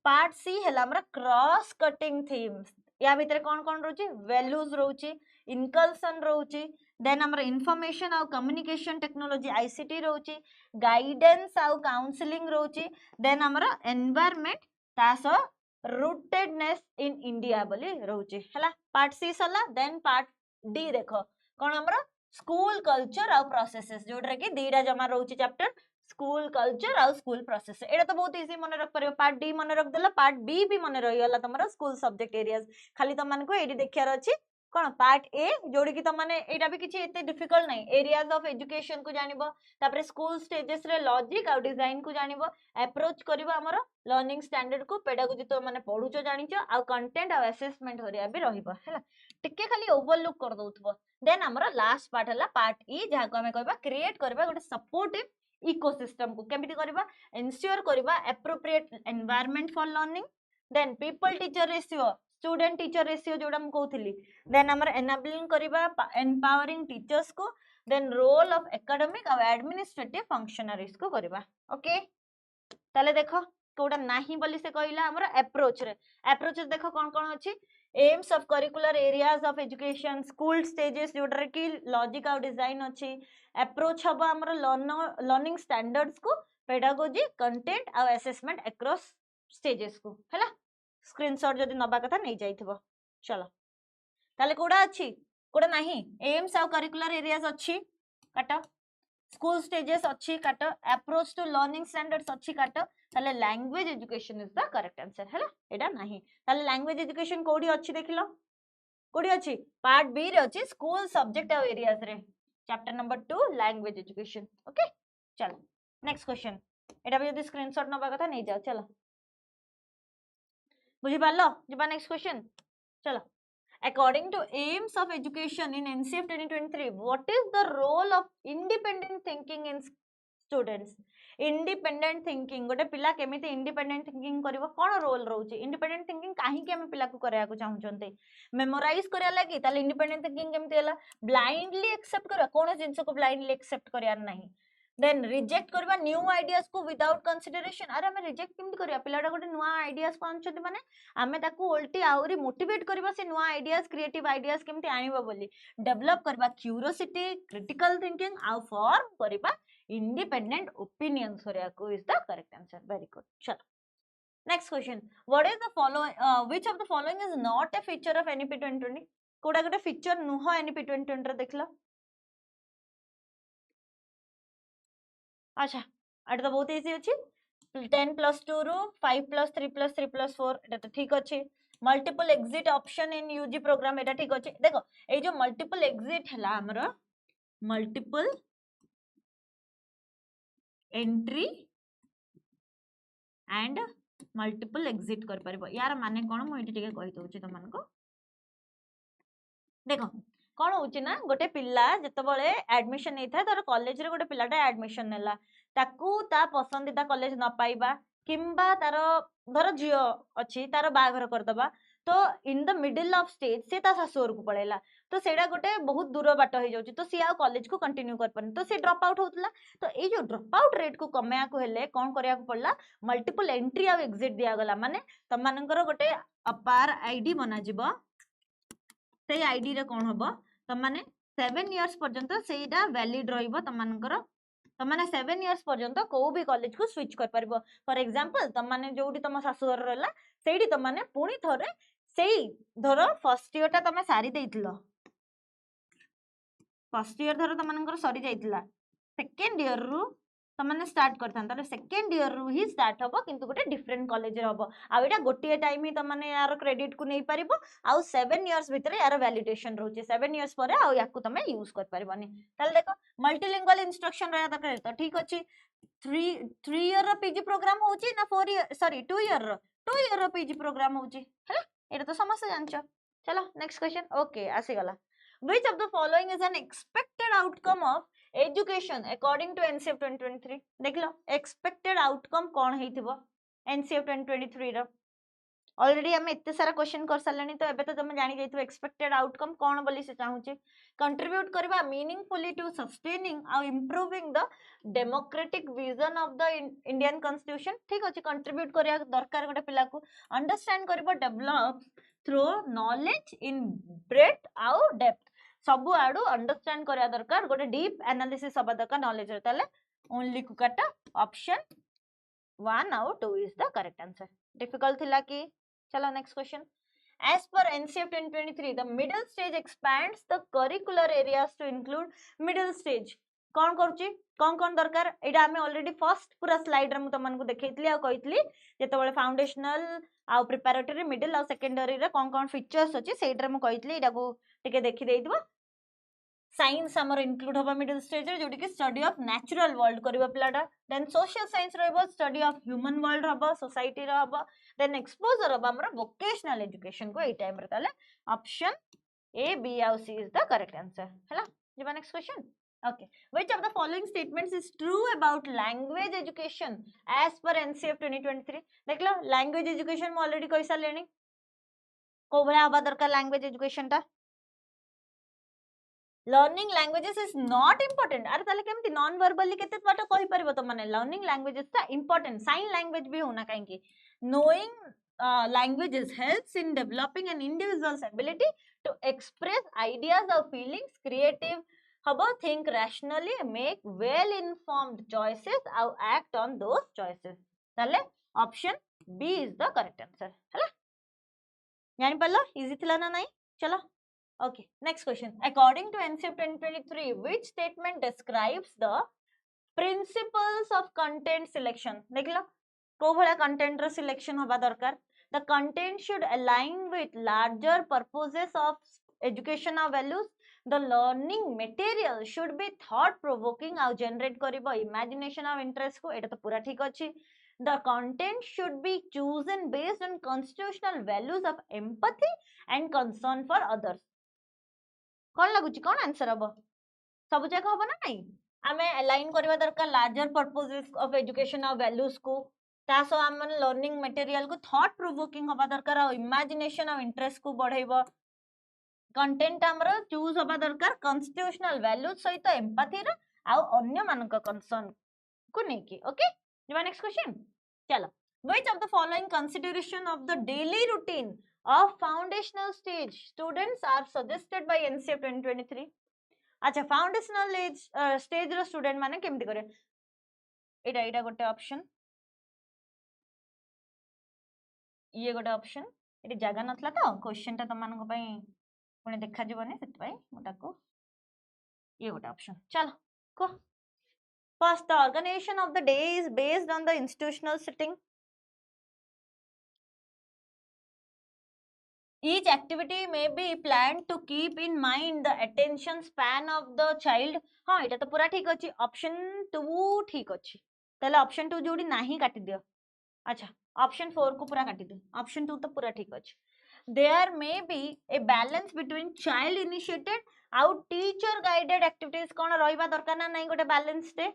पार्ट सी हला हमर क्रॉस कटिंग थीम्स या भीतर कोन कोन रहउची वैल्यूज रहउची इनकल्सन रहउची देन हमर इंफॉर्मेशन और कम्युनिकेशन टेक्नोलॉजी आईसीटी रहउची गाइडेंस और काउंसलिंग रहउची देन हमर environment Taso rootedness in India बोली रहउची हला पार्ट सी सला देन पार्ट डी देखो कोन हमर स्कूल कल्चर और प्रोसेसेस जोडरे कि दीडा जमा रहउची चैप्टर स्कूल कल्चर और स्कूल प्रोसेस एटा तो बहुत इजी मने रख परियो पार्ट डी मने रख देला पार्ट बी भी मने रही होला तमरा स्कूल सब्जेक्ट एरियाज खाली त मन को एडी देखियार अछि कोन पार्ट ए जोडी कि त माने एटा भी किछि एते डिफिकल्ट नै एरियाज ऑफ एजुकेशन को जानिबो तापर स्कूल स्टेजेस रे लॉजिक और डिजाइन को जानिबो अप्रोच करबो हमर लर्निंग स्टैंडर्ड को पेडागोजी तो माने पढुचो जानिचो और कंटेंट और असेसमेंट होरिया भी रहिबो हैला टिके खाली ओवरलुक कर दउथबो देन हमर लास्ट पार्ट हला पार्ट ई जहा को हमें कहबा क्रिएट करबा गोटे सपोर्टिव इकोसिस्टम को केमिति करबा इंश्योर करबा appropriate environment for learning then pupil teacher ratio student teacher ratio जोडा हम कहउथिली देन हमर एनेबलिंग करबा एम्पावरिंग टीचर्स को देन रोल ऑफ एकेडमिक और एडमिनिस्ट्रेटिव फंक्शनरीज को करबा ओके ताले देखो कोडा नाही बोली से कहला हमर अप्रोच देखो कोन कोन अछि aims of curricular areas of education school stages जोडरे कि लॉजिक और डिजाइन अछि अप्रोच हबा हमर लर्निंग स्टैंडर्ड्स को पेडागोजी कंटेंट और असेसमेंट अक्रॉस स्टेजेस को हैला स्क्रीनशॉट जदी नबा कथा नै जाइथिबो चलो ताले कोडा अछि कोडा नाही एम्स और करिकुलर एरियाज अछि काटा स्कूल स्टेजेस अछि काटा अप्रोच टू लर्निंग स्टैंडर्ड्स अछि काटा ताले language education is the correct answer हैला एडा नाही ताले लैंग्वेज एजुकेशन कोडी अछि देखिलो कोडी अछि पार्ट बी रे अछि स्कूल सब्जेक्ट और एरियाज रे chapter number 2 language education okay चलो नेक्स्ट क्वेश्चन एटा भी यदि स्क्रीनशॉट नबा कथा नहीं जाओ चलो बुझी पारलो जिबा नेक्स्ट क्वेश्चन चलो according to aims of education in NCF 2023 what is the role of independent thinking in students independent thinking गोटे पिला केमिति independent thinking करिवो कोन रोल रहउची independent thinking काहे के हम पिला को करया को चाहू चंते मेमोराइज करया लागि ताले independent thinking केमिति हला blindly accept करा कोन जिंस को blindly accept करया नहीं देन रिजेक्ट करबा न्यू आइडियाज को विदाउट कंसीडरेशन अरे हम रिजेक्ट केमति करया पिलाडा गोटे नुवा आइडियाज को आनछथि माने आमे ताकू उल्टी आउरी मोटिवेट करबा से नुवा आइडियाज क्रिएटिव आइडियाज केमति आनिबा बोली डेवलप करबा क्यूरियोसिटी क्रिटिकल थिंकिंग आ फॉर्म करबा इंडिपेंडेंट ओपिनियंस करया को is the correct answer very good चलो next question what is the following which of the following is not a feature of NEP 2020 कोडा गोटे फीचर नुह एनईपी 2020 रे देखला अच्छा एटा तो बहुत इजी अछि 10 plus 2 रू 5 plus 3 plus 3 plus 4 एटा तो ठीक अछि multiple exit option in UG programme एटा ठीक अछि देखो ए जो मल्टीपल एग्जिट हला हमरो multiple entry and multiple exit कर परबो यार माने कोन मु एटी टिके कहि दउछि तमन को देखो कौन होची ना गोटे पिला जते बळे एडमिशन नै था तार कॉलेज रे गोटे पिलाटा एडमिशन नेला ताकू ता पसंदीदा कॉलेज न पाइबा किंबा तार धर जियो अछि तार बाघर कर दबा तो in the middle of stage से ता सासुर को पळेला तो सेडा गोटे बहुत दूर बाट हो जाउची तो सी आ कॉलेज को कंटिन्यू कर पन तो से ड्रॉप आउट होतला तो ए जो ड्रॉप आउट रेट को कमेया को हेले कोन करिया को पड़ला मल्टीपल एंट्री आ एग्जिट दिया गला माने तमानकर गोटे अपार आईडी बना जिवो से आईडी रे कोन हबो तमाने 7 इयर्स पर्यंत सेटा वैलिड रहिबो तमानकर तमाने 7 इयर्स पर्यंत को भी कॉलेज को स्विच कर परबो फॉर एग्जांपल तमाने जोडी तम सासुर रहला सेडी तमाने पुणी थरे सेई धरो फर्स्ट इयर ता तमे सारी देइतलो फर्स्ट इयर धरो तमानकर सरी जाइतला सेकंड इयर रु तमाने स्टार्ट करथान ताले सेकंड इयर रु ही स्टार्ट हबो किंतु गोटे डिफरेंट कॉलेज रे हबो आ एटा गोटिए टाइम ही तमाने यार क्रेडिट को नै परिबो आ 7 इयर्स भितरे यार वैलिडेशन रहउचे 7 इयर्स परे आ याकू तमे यूज कर परिबोनी ताले देखो मल्टीलिंगुअल इंस्ट्रक्शन रहया तक तो ठीक अछि 3 इयर रो पीजी प्रोग्राम होउची ना 4 इयर सॉरी 2 इयर रो पीजी प्रोग्राम होउची हैला एटा तो समस्त जानछो चलो नेक्स्ट क्वेश्चन ओके आसी गला which of the following is an expected outcome of education according to NCF 2023 देखलो expected outcome कौन हेइथिबो NCF 2023 रो ऑलरेडी हम इत्ते सारा क्वेश्चन कर सारलेनी तो एबे तो तुम जानि जाइथो एक्सपेक्टेड आउटकम कौन बोली से चाहूची कंट्रीब्यूट करबा मीनिंगफुली टू सस्टेनिंग और improving the democratic vision of the Indian constitution ठीक अछि कंट्रीब्यूट करिया दरकार गोटे पिला को अंडरस्टैंड करबो develop through knowledge in breadth आउ डेप्थ सब आडू अंडरस्टैंड करिया दरकार गोटे डीप एनालिसिस हबा दरकार नॉलेज रे ताले ओनली कुकाटा ऑप्शन 1 और 2 is the correct answer difficult थिला कि चलो next question as per NCF 2023 the middle stage expands the curricular areas to include middle stage कौन करूची कौन दरकार एटा हमें ऑलरेडी फर्स्ट पूरा स्लाइड रे मु तमन को देखैतली आ कहितली जेते बळे फाउंडेशनल आ प्रिपरेटरी मिडिल आ सेकेंडरी रे कौन फीचर्स अछि सेट रे मु कहितली एटा को टिके देखि देइदबो साइंस हमर इंक्लूड होबा मिडिल स्टेज रे जोडी कि स्टडी ऑफ नेचुरल वर्ल्ड करबा पिलाटा देन सोशल साइंस रहबो स्टडी ऑफ ह्यूमन वर्ल्ड रहबो सोसाइटी रहबो देन एक्सपोजर रहबो हमर वोकेशनल एजुकेशन को ए टाइम रे ताले ऑप्शन ए बी और सी इज द करेक्ट आंसर हैला जिबा next question okay which of the following statements is true about language education as per NCF 2023 देखलो language education mo already कहि सालेनी को भला हबा दरकार language education ता learning languages is not important अरे ताले केमति नॉन वर्बली केते बाटा कहि परबो त माने learning languages ता important sign language भी होना काहे कि knowing languages helps in developing an individual's ability to express ideas or feelings creative हबो think rationally make well informed choices और act on those choices ताले option B is the correct answer हैला जानि पल्लो इजी थिला ना नहीं चलो okay next question according to NCF 2023 which statement describes the principles of content selection देखलो को भला कंटेंट रो सिलेक्शन होबा दरकार the content should align with larger purposes of educational values the learning material should be thought provoking ଆଉ generate करिबो imagination ଆଉ interest को एटा तो पूरा ठीक अछि the content should be chosen based on constitutional values of empathy and concern for others कोन लागुची कोन आंसर हबो सब जगह हबो ना नहीं आमे अलाइन करबा दरकार लार्जर पर्पसेस ऑफ एजुकेशन और वैल्यूज को तासो आम लर्निंग मटेरियल को थॉट प्रोवोकिंग हबा दरकार और इमेजिनेशन और इंटरेस्ट को बढ़ाइबो कंटेंट हमर चूज हबा दरकार कॉन्स्टिट्यूशनल वैल्यूज सहित एम्पैथी रा आ अन्य मानक कंसर्न को नेकी ओके जिवा नेक्स्ट क्वेश्चन चलो which of the following consideration of the daily routine of foundational stage students are suggested by NCF 2023 अच्छा फाउंडेशनल स्टेज रो स्टूडेंट माने केमती करे एटा गोटे ऑप्शन ये गोटे ऑप्शन एटी जगह नथला तो क्वेश्चन ता तमान को पई पुणे देखा जीवनी सेत पई मोटाको ये गोटे ऑप्शन चलो को first the organization of the day is based on the institutional setting each activity may be planned to keep in mind the attention span of the child हाँ एटा तो पूरा ठीक अछि ऑप्शन 2 ठीक अछि तले ऑप्शन 2 जोडी नाही काटी दियो अच्छा ऑप्शन 4 को पूरा काटी दियो ऑप्शन 2 तो पूरा ठीक अछि there may be a balance between child initiated आउ टीचर गाइडेड एक्टिविटीज कोन रहिबा दरकार ना नाही गोटे बैलेंस डे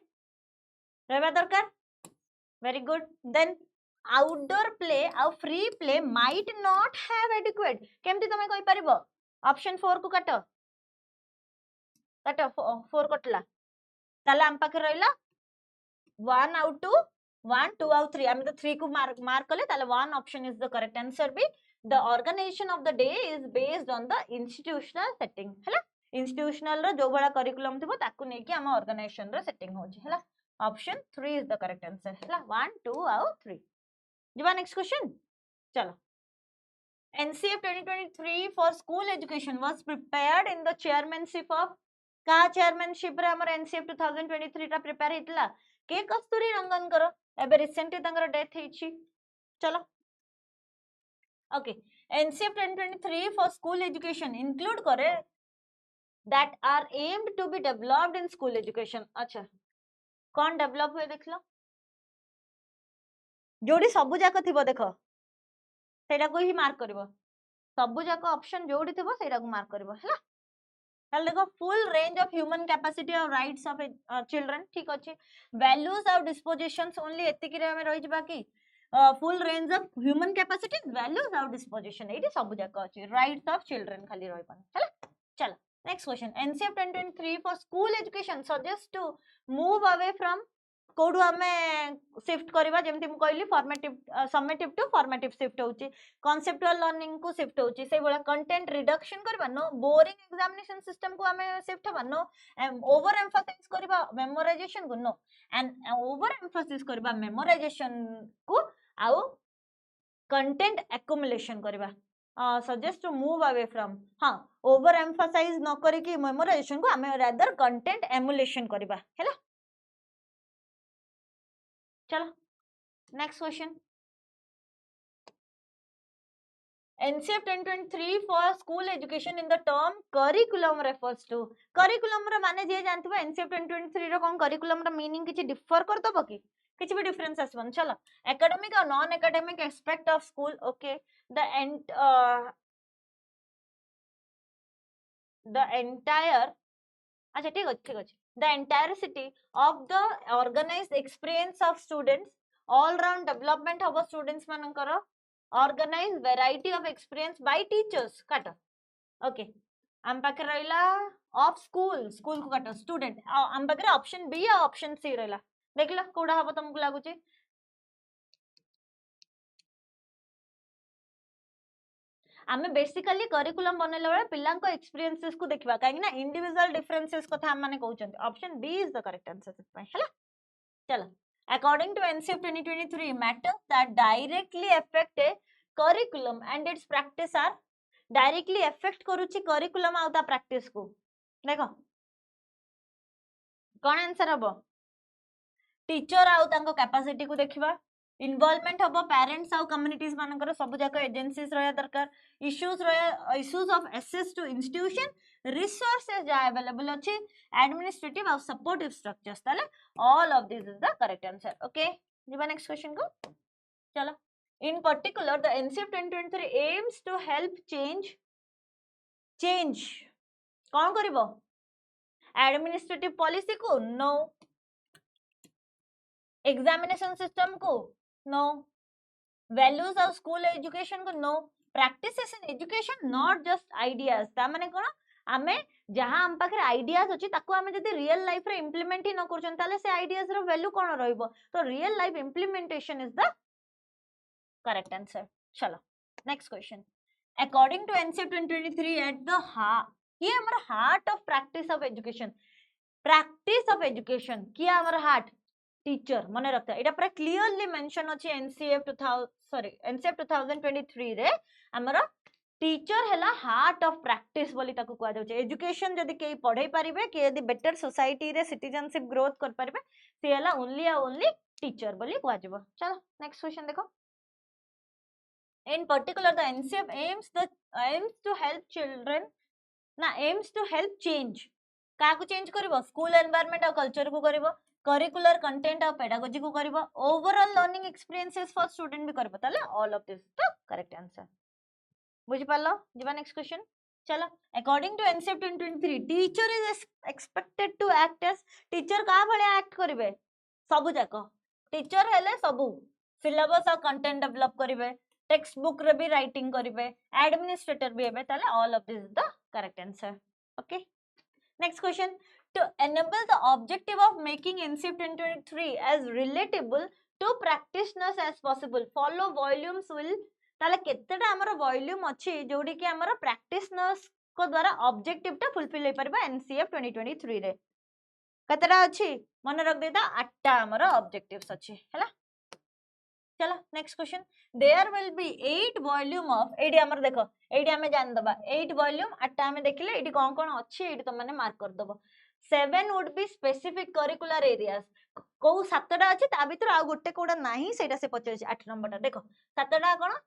रहिबा दरकार very good then outdoor play और free play might not have adequate केमती तमे कहि परिबो ऑप्शन 4 को काटो 4 कटला ताले हम पाखे रहिला 1 आउट टू 1 2 आउट 3 हम तो 3 को मार्क करले ताले 1 option is the correct answer B the organization of the day is based on the institutional setting हैला institutional रो जो बड़ा करिकुलम थिबो ताकू नै कि हम ऑर्गेनाइजेशन रो सेटिंग होची हैला option 3 is the correct answer हैला 1 2 आउट 3 जिवा नेक्स्ट क्वेश्चन चलो NCF 2023 for school education was prepared in the chairmanship of का chairmanship रे हमर NCF 2023 ता प्रिपेयर हितला के कस्तूरी रंगन करो एबे रिसेंटली तंगर डेथ हिची चलो okay NCF 2023 for school education include करे that are aimed to be developed in school education अच्छा कौन डेवलप हुए देखलो जोडी सबु जाक थिबो देखो सेटा को ही मार्क करबो सबु जाक ऑप्शन जोडी थिबो सेटा को मार्क करबो हैला ताल देखो full range of human capacity और राइट्स ऑफ चिल्ड्रन ठीक अछि वैल्यूज और डिस्पोजिशंस ओनली एतिकी रे हम रहि जबा की full range of human capacity values और डिस्पोजिशन एटी सब जाक अछि राइट्स ऑफ चिल्ड्रन खाली रहि पान हैला चलो next question NCF 2023 for school education suggest to move away from कोडू हमें शिफ्ट करबा जेमति मु कहली formative summative to formative shift होची कांसेप्चुअल लर्निंग को शिफ्ट होची से बोला कंटेंट रिडक्शन करबा नो बोरिंग एग्जामिनेशन सिस्टम को हमें शिफ्ट हबा नो ओवर एम्फसाइज करबा मेमोराइजेशन को नो एंड ओवर एम्फसाइज करबा मेमोराइजेशन को आउ कंटेंट एक्युमुलेशन करबा suggest to move away from हां ओवर एम्फसाइज न करी कि मेमोराइजेशन को हमें रादर कंटेंट एमुलेशन करबा हैला चलो next question NCF 2023 for school education in the term curriculum refers to curriculum रो माने जे जानथिबो NCF 2023 रो कोन curriculum रो मीनिंग किछि डिफर कर दबो कि किछि भी डिफरेंस आसबन चलो एकेडमिक और non academic aspect of school okay the entire अच्छा ठीक अछि the entirety of the organized experience of students all round development of students मानकर organized variety of experience by teachers काट ओके हम पाखे रहिला ऑफ स्कूल स्कूल को काट स्टूडेंट हम पाखे ऑप्शन बी या ऑप्शन सी रहिला देखला कोडा हबो तुमको लागुची आमे बेसिकली करिकुलम बनेला बेले पिलांक एक्सपीरियंसेस को देखबा काहे ना इंडिविजुअल डिफरेंसेस कथा हम माने कहउचंत option B is the correct answer system हैला चलो according to NCF 2023 matters that directly affect a curriculum and its practice are directly affect करूची curriculum आउता practice को देखो कोन आंसर हबो टीचर आउ तांको कैपेसिटी को देखिबा इन्वॉल्वमेंट हम पेरेंट्स आउ कम्युनिटीज मानकर सब जाक एजेंसीज रहा दरकार issues of access to institution resources जहाँ अवेलेबल अच्छी एडमिनिस्ट्रेटिव और सपोर्टिव स्ट्रक्चर्स ताले all of this is the correct answer okay जीवा नेक्स्ट क्वेश्चन को चलो in particular the NCF 2023 aims to help change कौन करिवो एडमिनिस्ट्रेटिव पॉलिसी को नो एग्जामिनेशन सिस्टम को नो वैल्यूज ऑफ स्कूल एजुकेशन को नो practices in education not just ideas ता माने कोन आमे जहां हम पाखे आइडियाज अछि ताको आमे जदी रियल लाइफ रे इंप्लीमेंट ही न करछन ताले से आइडियाज रो वैल्यू कोन रहइबो तो real life implementation is the correct answer चलो next question according to NCF 2023 at the ये हमर heart of practice of education किया हमर हार्ट टीचर मने रखता एटा पूरा क्लियरली मेंशन अछि एनसीएफ 2023 रे हमर टीचर हैला हार्ट ऑफ प्रैक्टिस बोली ताको कुआ जाउछ एजुकेशन जदी के पढाई परिबे के यदि बेटर सोसाइटी रे सिटीजनशिप ग्रोथ कर परिबे से हैला ओनली टीचर बोली कुआ जबो चलो नेक्स्ट क्वेश्चन देखो in particular the ncf aims to help children ना aims to help change का को चेंज करिवो स्कूल एनवायरनमेंट और कल्चर को करिवो करिकुलर कंटेंट और पेडागोजी को करिवो overall learning experiences for student भी करिवो ताले all of this the correct answer बुझि पालो जीवा नेक्स्ट क्वेश्चन चलो according to NCF 2023 teacher is expected to act as teacher का भले एक्ट करिवे सबु जाको टीचर हेले सबु सिलेबस और कंटेंट डेवलप करिवे टेक्स्ट बुक रे भी राइटिंग करिवे एडमिनिस्ट्रेटर भी हेबे ताले all of this is the correct answer okay next question to enable the objective of making NCF 2023 as relatable to practitioners as possible follow volumes will ताले केतेटा हमर volume अछि जोडी कि हमर प्रैक्टिशनर्स को द्वारा ऑब्जेक्टिव टा फुलफिल हे परबा एनसीएफ 2023 रे केतेटा अछि मन रख देता 8टा हमर ऑब्जेक्टिव्स अछि हैला चलो next question there will be 8 volume of एडी हमर देखो एडी हमें जान दबा 8 वॉल्यूम 8टा हमें देखिले एडी कोन कोन अछि एडी त माने मार्क कर दबो 7 would be specific curricular areas को 7टा अछि ता भीतर आ गोटे कोडा नाही सेटा से पचै 8 नंबरटा देखो 7टा कोन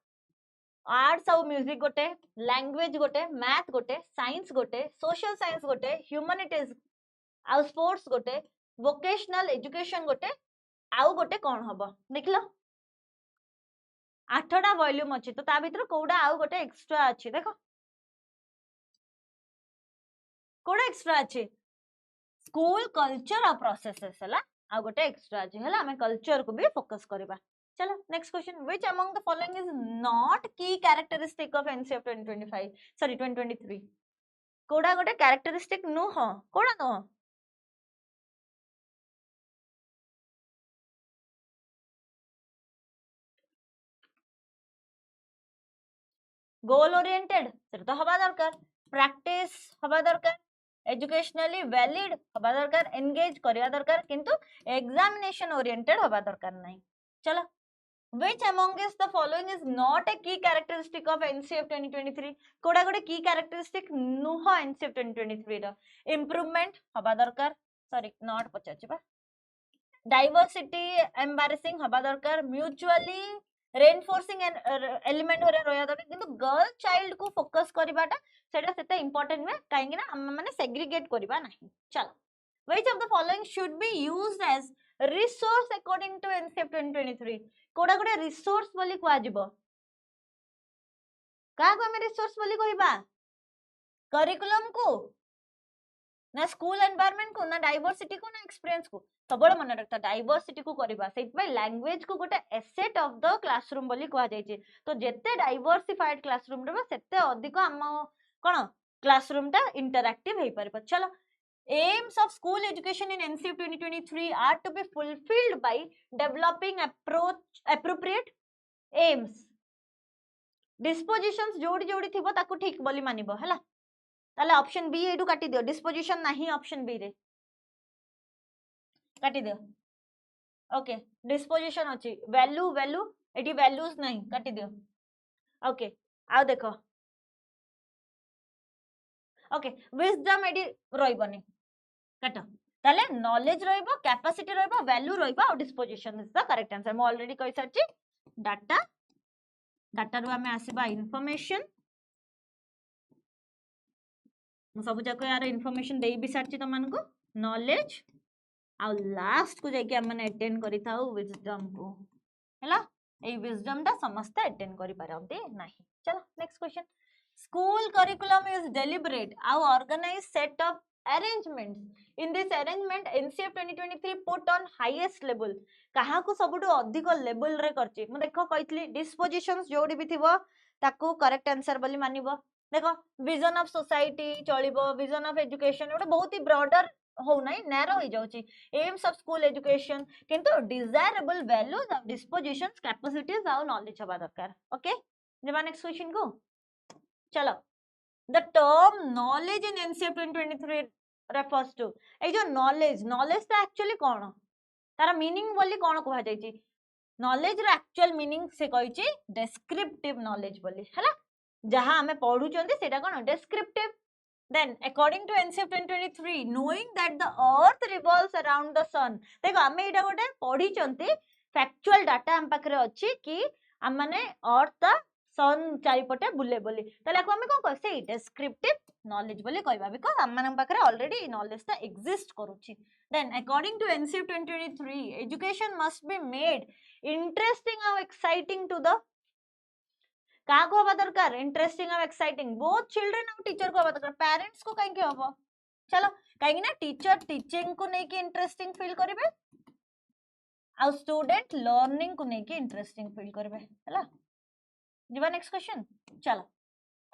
आर्ट्स और म्यूजिक गोटे लैंग्वेज गोटे मैथ गोटे साइंस गोटे सोशल साइंस गोटे ह्यूमैनिटीज आउ स्पोर्ट्स गोटे वोकेशनल एजुकेशन गोटे आउ गोटे कोन हबो देखलो 8टा वॉल्यूम अछि तो ता भीतर कोडा आउ गोटे एक्स्ट्रा अछि देखो कोडा एक्स्ट्रा अछि स्कूल कल्चर और प्रोसेसेस हला आ गोटे एक्स्ट्रा अछि हला हमें कल्चर को भी फोकस करबा चलो next question which among the following is not की कैरेक्टरिस्टिक ऑफ एनसीएफ 2025 सॉरी 2023 कोडा गोटे कैरेक्टरिस्टिक नु हो कोडा नो गोल ओरिएंटेड सेटा तो हबा दरकार प्रैक्टिस हबा दरकार एजुकेशनली वैलिड हबा दरकार एंगेज करिया दरकार किंतु एग्जामिनेशन ओरिएंटेड हबा दरकार नहीं चलो which among is the following is not a key characteristic of NCF 2023 कोडा गोटे key characteristic नुह NCF 2023 रो improvement हबा दरकार सॉरी नॉट पचाचिबा डाइवर्सिटी एम्बारेसिंग हबा दरकार म्यूचुअली रेनफोर्सिंग एलिमेंट होरे रोया दरकार किंतु गर्ल चाइल्ड को फोकस करबाटा सेटा सेटा इंपोर्टेंट में काहेकि ना हम माने सेग्रीगेट करबा नहीं चलो which of the following should be used as resource according to NCF 2023 कोडा गोटे रिसोर्स बोली कुआ जिवो का को हमें रिसोर्स बोली कहिबा करिकुलम को ना स्कूल एनवायरनमेंट को ना डाइवर्सिटी को ना एक्सपीरियंस को सबले मन रखता डाइवर्सिटी को करबा सेट बाय लैंग्वेज को गोटे एसेट ऑफ द क्लासरूम बोली कुआ जाय छै तो जेते डाइवर्सिफाइड क्लासरूम रे सेते अधिक हम कोन क्लासरूम ता इंटरैक्टिव हे परबा चलो aims of school education in NCF 2023 are to be fulfilled by developing appropriate aims dispositions जोड़ी जोड़ी थिबो ताकू ठीक बोली मानिबो हला ताले ऑप्शन बी एडू काटी दियो डिस्पोजिशन नाही ऑप्शन बी रे काटी दियो ओके डिस्पोजिशन अछि वैल्यू एटी वैल्यूज नहीं काटी दियो ओके आ देखो ओके विजडम एडी रोइबनी काटो ताले नॉलेज रहइबो कैपेसिटी रहइबो वैल्यू रहइबो और disposition is the correct answer मो ऑलरेडी कहि सरछि डाटा डाटा रो हमें आसीबा इंफॉर्मेशन मु सब जाको यार इंफॉर्मेशन देई भी सरछि त मानको नॉलेज आ लास्ट को जाके हम अटेंड करि थाउ विजडम को हैला ए विजडम ता समस्त अटेंड करि पारंती नाही चलो next question school curriculum is deliberate how organized set of arrangements in this arrangement NCF 2023 put on highest level कहा को सबुठु अधिक लेवल रे करछि मु देखो कहितली डिस्पोजिशंस जोडी भी थिबो ताकू करेक्ट आंसर बोली मानिबो देखो विजन ऑफ सोसाइटी चलिबो विजन ऑफ एजुकेशन ओटा बहुत ही ब्रॉडर हो नाही नैरो हो जाउछि एम्स ऑफ स्कूल एजुकेशन किंतु desirable values of dispositions capacities और नॉलेज हबा दरकार ओके जेबा नेक्स्ट क्वेश्चन को चलो the term knowledge in NCF 2023 refers to ए जो knowledge ता actually कौन तारा meaning बोली कौन कहा जाइए knowledge रो actual meaning से कहिछि descriptive knowledge बोली हैला जहां हमें पढु चंदी सेटा कौन descriptive then according to NCF 2023 knowing that the earth revolves around the sun देखो हमें एटा गोटे पढि चंती factual data हम पाखरे अछि कि हम माने earth सन चारिपटे बुले बोली ताले आको हमें कोन कहसे डिस्क्रिप्टिव नॉलेज बोली कहबा बिकॉज़ हम मानन पाखरे ऑलरेडी नॉलेज ता एग्जिस्ट करूची then according to NCF 2023 education must be made interesting और एक्साइटिंग टू द का को हबा दरकार इंटरेस्टिंग और एक्साइटिंग बोथ चिल्ड्रन और टीचर को हबा दरकार पेरेंट्स को काहे के हबो चलो काहे ना टीचर टीचिंग को नै कि इंटरेस्टिंग फील करबे और स्टूडेंट लर्निंग को नै कि इंटरेस्टिंग फील करबे हला जीवा नेक्स्ट क्वेश्चन चलो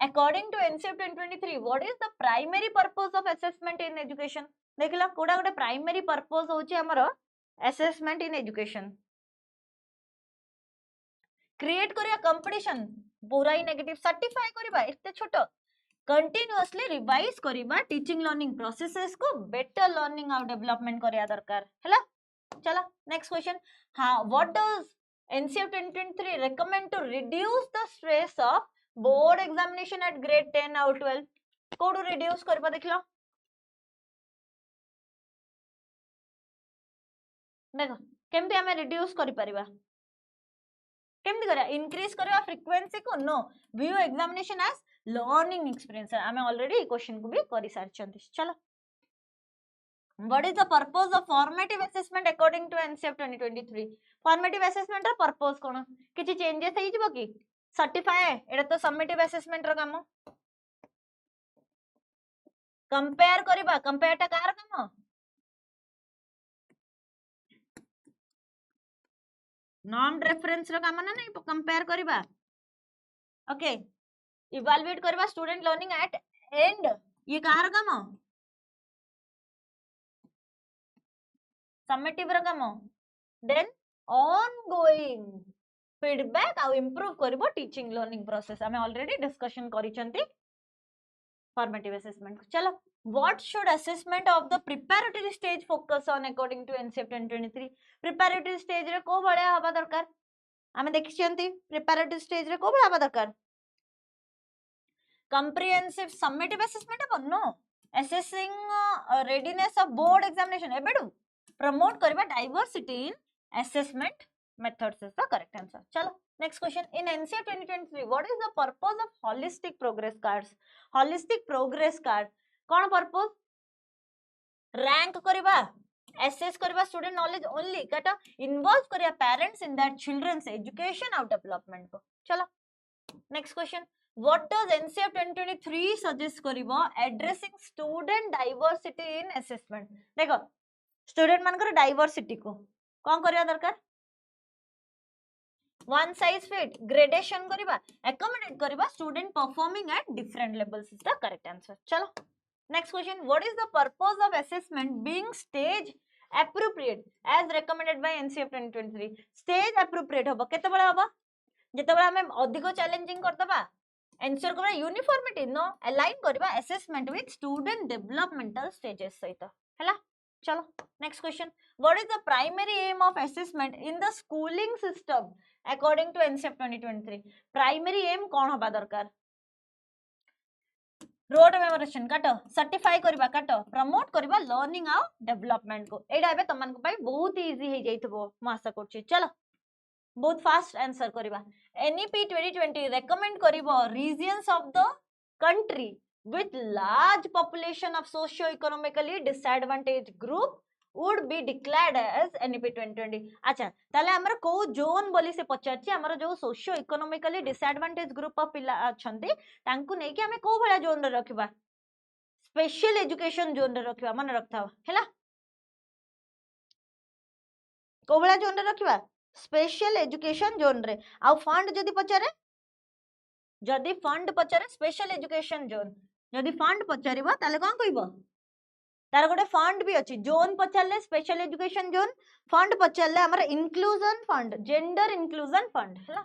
according to NCF 2023 what is the primary purpose of assessment in education देखला कोडा गोटे प्राइमरी पर्पस होची हमर असेसमेंट इन एजुकेशन क्रिएट करिया कंपटीशन पूरा ही नेगेटिव सर्टिफाई करबा एते छोटो कंटीन्यूअसली रिवाइज करबा टीचिंग लर्निंग प्रोसेसेस को बेटर लर्निंग और डेवलपमेंट करिया दरकार हैला चलो नेक्स्ट क्वेश्चन हां what does NCF 2023 recommend to reduce the stress of board examination at grade 10 or 12 कोडू reduce करबा देखलो देखो केमती हमें reduce करि परिबा केमती करिया increase करबा frequency को no view examination as learning experience हमें already क्वेश्चन को भी करि सारछंती चलो what is the purpose of formative assessment according to NCF 2023 formative assessment रा purpose कोन किछि चेंजेस हेइ जिवो कि सर्टिफाई एटा तो समेटिव असेसमेंट रा काम कंपेयर करबा कंपेयर ता कार काम नॉन रेफरेंस रा काम ना नहीं कंपेयर करबा ओके इवैल्यूएट करबा स्टूडेंट लर्निंग एट एंड ये कार काम समेटिव रा काम देन ongoing feedback और improve करबो टीचिंग लर्निंग प्रोसेस हमें ऑलरेडी डिस्कशन करिसंती फॉर्मेटिव असेसमेंट चलो what should assessment of the preparatory stage focus on according to NCF 2023 preparatory stage रे को बळ्या हबा दरकार हमें देखिसंती preparatory stage रे को बळ्या हबा दरकार comprehensive summative assessment अपन no assessing readiness of board examination एबेडू promote करबा diversity in assessment methods is the correct answer chalo next question in NCF 2023 what is the purpose of holistic progress card कौन purpose rank करबा assess करबा student knowledge only कटा involve करिया parents in that children's education और development को चलो next question what does NCF 2023 suggest करिबो addressing student diversity in assessment देखो student मानकर diversity को कौन करिया दरकार one size fit gradation करिबा accommodate करिबा student performing at different levels is the correct answer चलो next question what is the purpose of assessment being stage appropriate as recommended by NCF 2023 stage appropriate होबो केते बळे होबो जेते बळे हमें अधिक challenging करतबा answer करबा यूनिफॉर्मिटी नो अलाइन करबा assessment with student developmental stages सहित हैला चलो next question what is the primary aim of assessment in the schooling system according to NCF 2023 primary aim कौन हबा दरकार रोड मेमोरेशन काट सर्टिफाई करबा काट प्रमोट करबा लर्निंग आ डेवलपमेंट को एडा एबे तमन को पाई बहुत इजी हे जाइतबो म आशा करछि चलो बहुत फास्ट आंसर करबा एनईपी 2020 रेकमेंड करबो reasons of the country with large population of socio-economically disadvantaged group would be declared as NEP 2020 अच्छा ताले हमर को जोन बोली से पचारछि हमर जो socio economically disadvantage group of पिला अछंती तांकु नै कि हमें को भला जोन रे रखबा स्पेशल एजुकेशन जोन रे रखबा मन रखथाव हैला को भला जोन रे रखबा स्पेशल एजुकेशन जोन रे आ फंड जदी पचारे जदी फंड पचारे स्पेशल एजुकेशन जोन जदी फंड पचारिबो ताले कोन कहिबो तार गोटे फंड भी अच्छी जोन पचारे स्पेशल एजुकेशन जोन फंड पचारे हमर inclusion fund gender inclusion fund हैला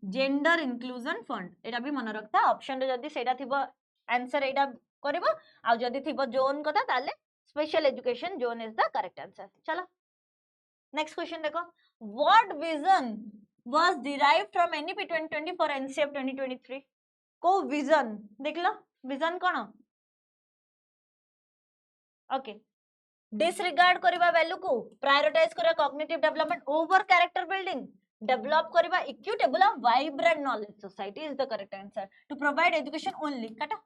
जेंडर इंक्लूजन फंड एटा भी मन रखता ऑप्शन रे जदी सेटा थिबो आंसर एटा करबो आ जदी थिबो जोन कथा ताले special education zone is the correct answer चलो नेक्स्ट क्वेश्चन देखो what vision was derived from NEP 2020 for NCF 2023 को विजन देखलो विजन कोन ओके डिसरिगार्ड करबा वैल्यू को प्रायोरिटाइज करबा cognitive development over character building develop करबा equitable of vibrant knowledge society is the correct answer to provide education only काटा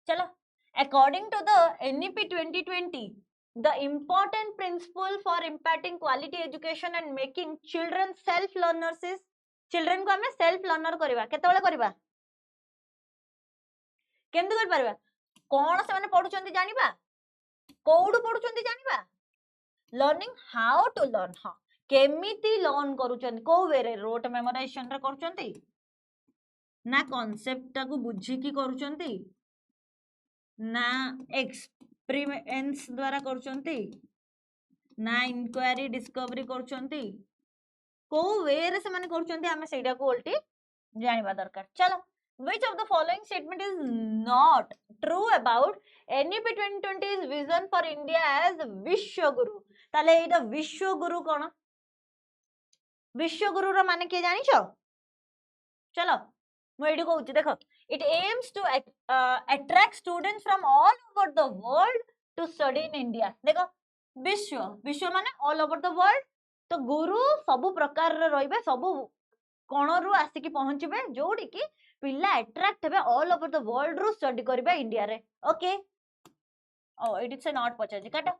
चलो according to the NEP 2020 the important principle for imparting quality education and making children self learners is children को हमें self learner करबा केतेबेले करबा केंदु कर परबा कोन से माने पढुचंती जानिबा कोउडु पढुचंती जानिबा learning how to learn हां केमिति लर्न करूचंती को वे रे रोट मेमोराइजेशन रे करूचंती ना कांसेप्ट टा को बुझी की करूचंती ना एक्सपेरिमेंट्स द्वारा करूचंती ना इंक्वायरी डिस्कवरी करूचंती को वे रे से माने करूचंती हमें सेटा को उल्टी जानिबा दरकार चलो which of the following statement is not true about NEP 2020's vision for India as विश्व गुरु ताले एटा विश्व गुरु कोन विश्व गुरु रो माने के जानि छ चलो मो एडी कहूची देखो it aims to attract students from all over the world to study in India देखो विश्व विश्व माने all over the world तो गुरु सबु प्रकार रे रहिबे सबु कोन रु आसी की पहुंचबे जोडी की पिला अट्रैक्ट हेबे ऑल ओवर द वर्ल्ड रु स्टडी करबे इंडिया रे ओके ओ इट इज नॉट पचाजी काटा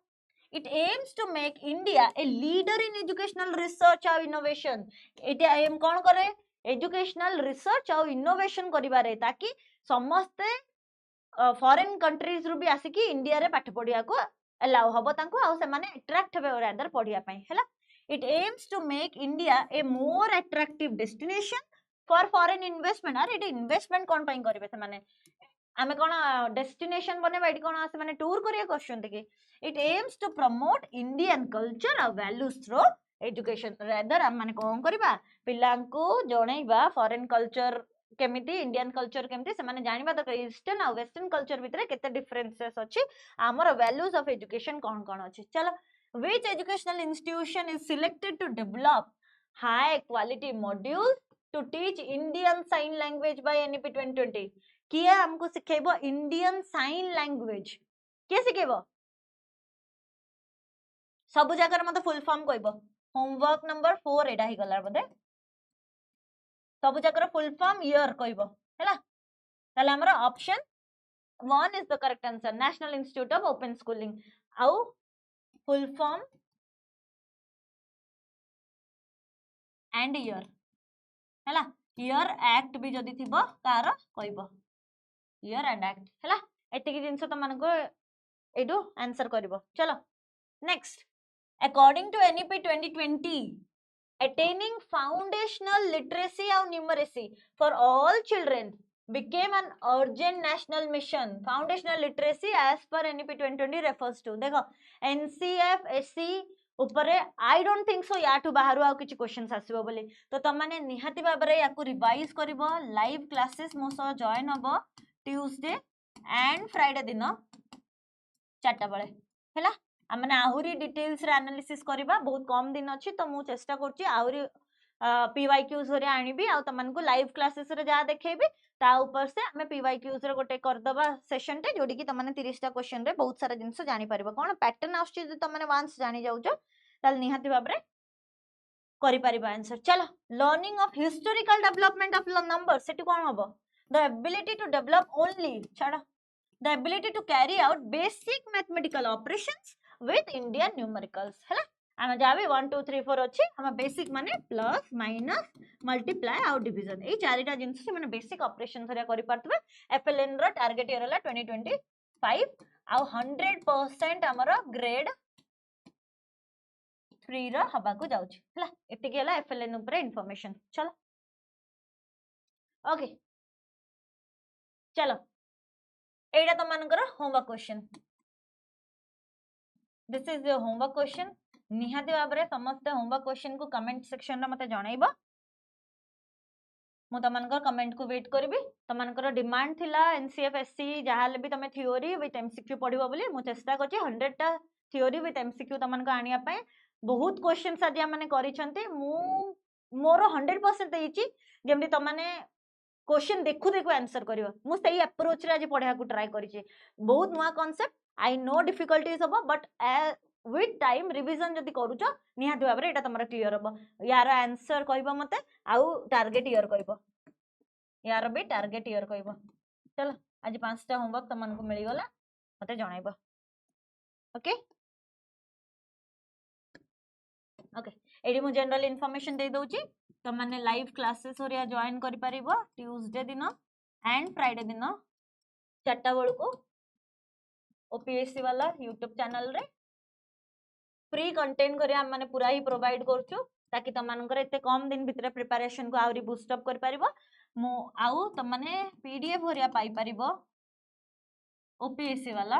it aims to make India a leader in educational research और innovation it aim कोन करे एजुकेशनल रिसर्च और इनोवेशन करिबारे ताकि समस्ते फॉरेन कंट्रीज रु भी आसी की इंडिया रे पाठ पढिया को अलाउ हबो तांको आ से माने अट्रैक्ट हेबे रादर पढिया पई हैला it aims to make India a more attractive destination for foreign investment अरे इट इन्वेस्टमेंट कोन पई करिवे से माने आमे कोन डेस्टिनेशन बनेबा इट कोन से माने टूर करिया क्वेश्चन देखि it aims to promote Indian culture and values through education rather हम माने कोन करबा पिलांको जणैबा फॉरेन कल्चर केमिति इंडियन कल्चर केमिति से माने जानिबा दरकार ईस्टर्न और वेस्टर्न कल्चर भितरे केते डिफरेंसेस अछि हमर वैल्यूज ऑफ एजुकेशन कोन कोन अछि चलो which educational institution is selected to develop high quality modules to teach Indian sign language by NEP 2020 किए हमको सिखेबो इंडियन साइन लैंग्वेज के सिखेबो सब जगह मत फुल फॉर्म कहबो होमवर्क नंबर 4 एडा ही गला बदे सब जगह फुल फॉर्म ईयर कहबो हैला ताले हमरा option 1 is the correct answer national institute of open schooling आउ फुल फॉर्म एंड ईयर हैला ईयर एक्ट भी जदी थिबो कार कहबो ईयर एंड एक्ट हैला एतिकी जिंस त मन को एडो आंसर करबो चलो next according to NEP 2020 attaining foundational literacy and numeracy for all children became an urgent national mission foundational literacy as per NEP 2020 refers to देखो NCFSE ऊपरे I don't think so याटू Bahru आ किछि questions आसीबो बोली तो त माने निहाती बाबरे याकू revise करबो live classes मो सो जॉइन हबो ट्यूसडे एंड फ्राइडे दिन 4टा बळे हैला आमने आहुरी डिटेल्स रे एनालिसिस करबा बहुत कम दिन अछि तो मु चेष्टा करछि आहुरी पीवाईक्यूज रे आनिबी आ तमन को लाइव क्लासेस रे जा देखेबी ता ऊपर से हमें पीवाईक्यूज रे गोटे कर दबा सेशन टे जोडी की तमने 30 टा क्वेश्चन रे बहुत सारा जिंस जानि परबो कोन पैटर्न आछि जे तमने वांस जानि जाउछो ताल निहाती बाबरे करि परिबा आंसर। चलो learning of historical development of number सेटी कोन हबो the ability to develop only छाड़ा the ability to carry out basic mathematical operations with Indian numericals है आम जहाँ भी 1 2 3 4 अच्छी हम बेसिक माने प्लस माइनस मल्टीप्लाई आउ डिवीजन ये चारिटा जिनस से माने बेसिक ऑपरेशन थरिया करि पारतबे एफएलएन रो टारगेट ईयर हला 2025 आउ 100% हमरो ग्रेड 3 रो हबा को जाउची हला एति के हला एफएलएन ऊपर इंफॉर्मेशन। चलो ओके चलो एटा तो मानकर homework question this is your homework question निहाती भाबरे समस्त होमवर्क क्वेश्चन को कमेंट सेक्शन रे मते जणाइबो मु तमनकर कमेंट को वेट करबी तमनकर डिमांड थिला एनसीएफएससी जहाले भी तमे थ्योरी विथ एमसीक्यू पढिबो बोली मु चेष्टा करछि 100 टा थ्योरी विथ एमसीक्यू तमनकर आनिया पय बहुत क्वेश्चंस आज माने करिसंती मु मोर 100% देइछि जेमि तमने क्वेश्चन देखु देखु आंसर करियो मु सही अप्रोच रे आज पढा को ट्राई करिछि बहुत नुवा कांसेप्ट आई नो डिफिकल्टीज हबो बट विथ टाइम रिवीजन जदी करूचो निहाती भाबरे एटा तमरा क्लियर हबो यार आंसर कहबो मते आउ टारगेट ईयर कहबो यार भी टारगेट ईयर कहबो। चलो आज 5टा होमवर्क तमन को मिली गला मते जणाइबो ओके ओके एडी मु जनरल इन्फॉर्मेशन दे दोची तो माने लाइव क्लासेस होरिया जॉइन करि परिबो ट्यूसडे दिन एंड फ्राइडे दिन 4टा बेल को ओपीएससी वाला यूट्यूब चैनल रे फ्री कंटेंट करिया माने पूरा ही प्रोवाइड करछु ताकि तमनकर एते कम दिन भितर प्रिपरेशन को आउरी बूस्ट अप कर परिबो मु आउ तमने पीडीएफ होरिया पाई परिबो ओपीएससी वाला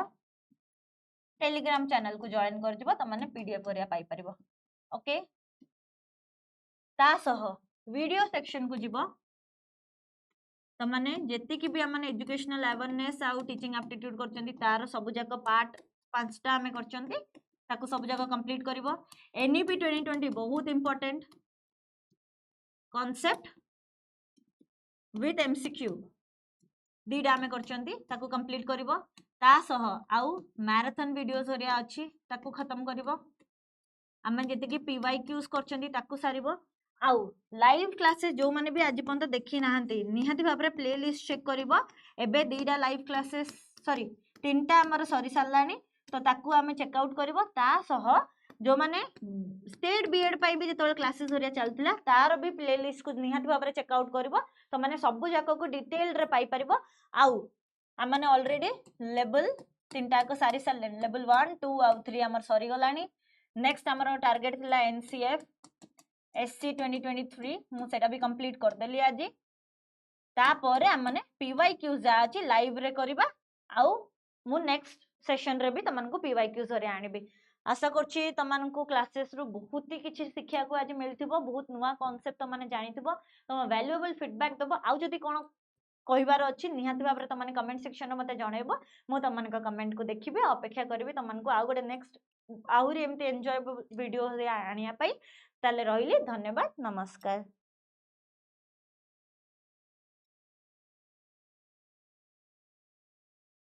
टेलीग्राम चैनल को जॉइन कर जिवो तमने पीडीएफ होरिया पाई परिबो ओके ता सह वीडियो सेक्शन को जीव तमाने जेति की भी हमने एजुकेशनल अवेयरनेस आउ टीचिंग एप्टीट्यूड करचंदी तार सब जाक पार्ट 5टा हमें करचंदी ताको सब जाक कंप्लीट करिवो एनईपी 2020 बहुत इंपोर्टेंट कांसेप्ट विथ एमसीक्यू दीटा हमें करचंदी ताको कंप्लीट करिवो ता सह आउ मैराथन वीडियोस होरिया अछि ताको खत्म करिवो हमें जेति की पीवाईक्यूज करचंदी ताको सारिवो आउ लाइव क्लासेस जो माने भी आज पर्यंत देखी नाहंती निहाती भाबरे प्लेलिस्ट चेक करिवो एबे दीटा लाइव क्लासेस सॉरी 3टा हमर सरी सारलानी तो ताकू हमें चेकआउट करिवो ता सह जो माने स्टेट बीएड पाई भी जेतोल क्लासेस होरिया चलतिला तार भी प्लेलिस्ट को निहाती भाबरे चेकआउट करिवो तो माने सब जाक को डिटेल रे पाई परिवो आउ हमने ऑलरेडी लेवल 3टा को सारी सारले लेवल 1 2 आउ 3 हमर सरी गलानी नेक्स्ट हमर टारगेट थिला एनसीएफएससी 2023 मु सेटा भी कंप्लीट कर देली आज तापर हमने पीवाईक्यू जा अछि लाइव रे करबा आउ मु नेक्स्ट सेशन रे भी तमन को पीवाईक्यूज रे आनिबी आशा करछि तमन को क्लासेस रु बहुत ही किछि शिक्षा को आज मिलथिबो बहुत नुवा कांसेप्ट तमने जानिथिबो तम वैल्यूएबल फीडबैक दबो आउ जदी कोन कहिबार अछि निहाती भाबरे तमने कमेंट सेक्शन मते जणैबो मु तमन को कमेंट को देखिबे अपेक्षा करबी तमन को आउ गोटे नेक्स्ट आउरी एमते एन्जॉय वीडियो रे आनिया पई ताले रहिली धन्यवाद नमस्कार।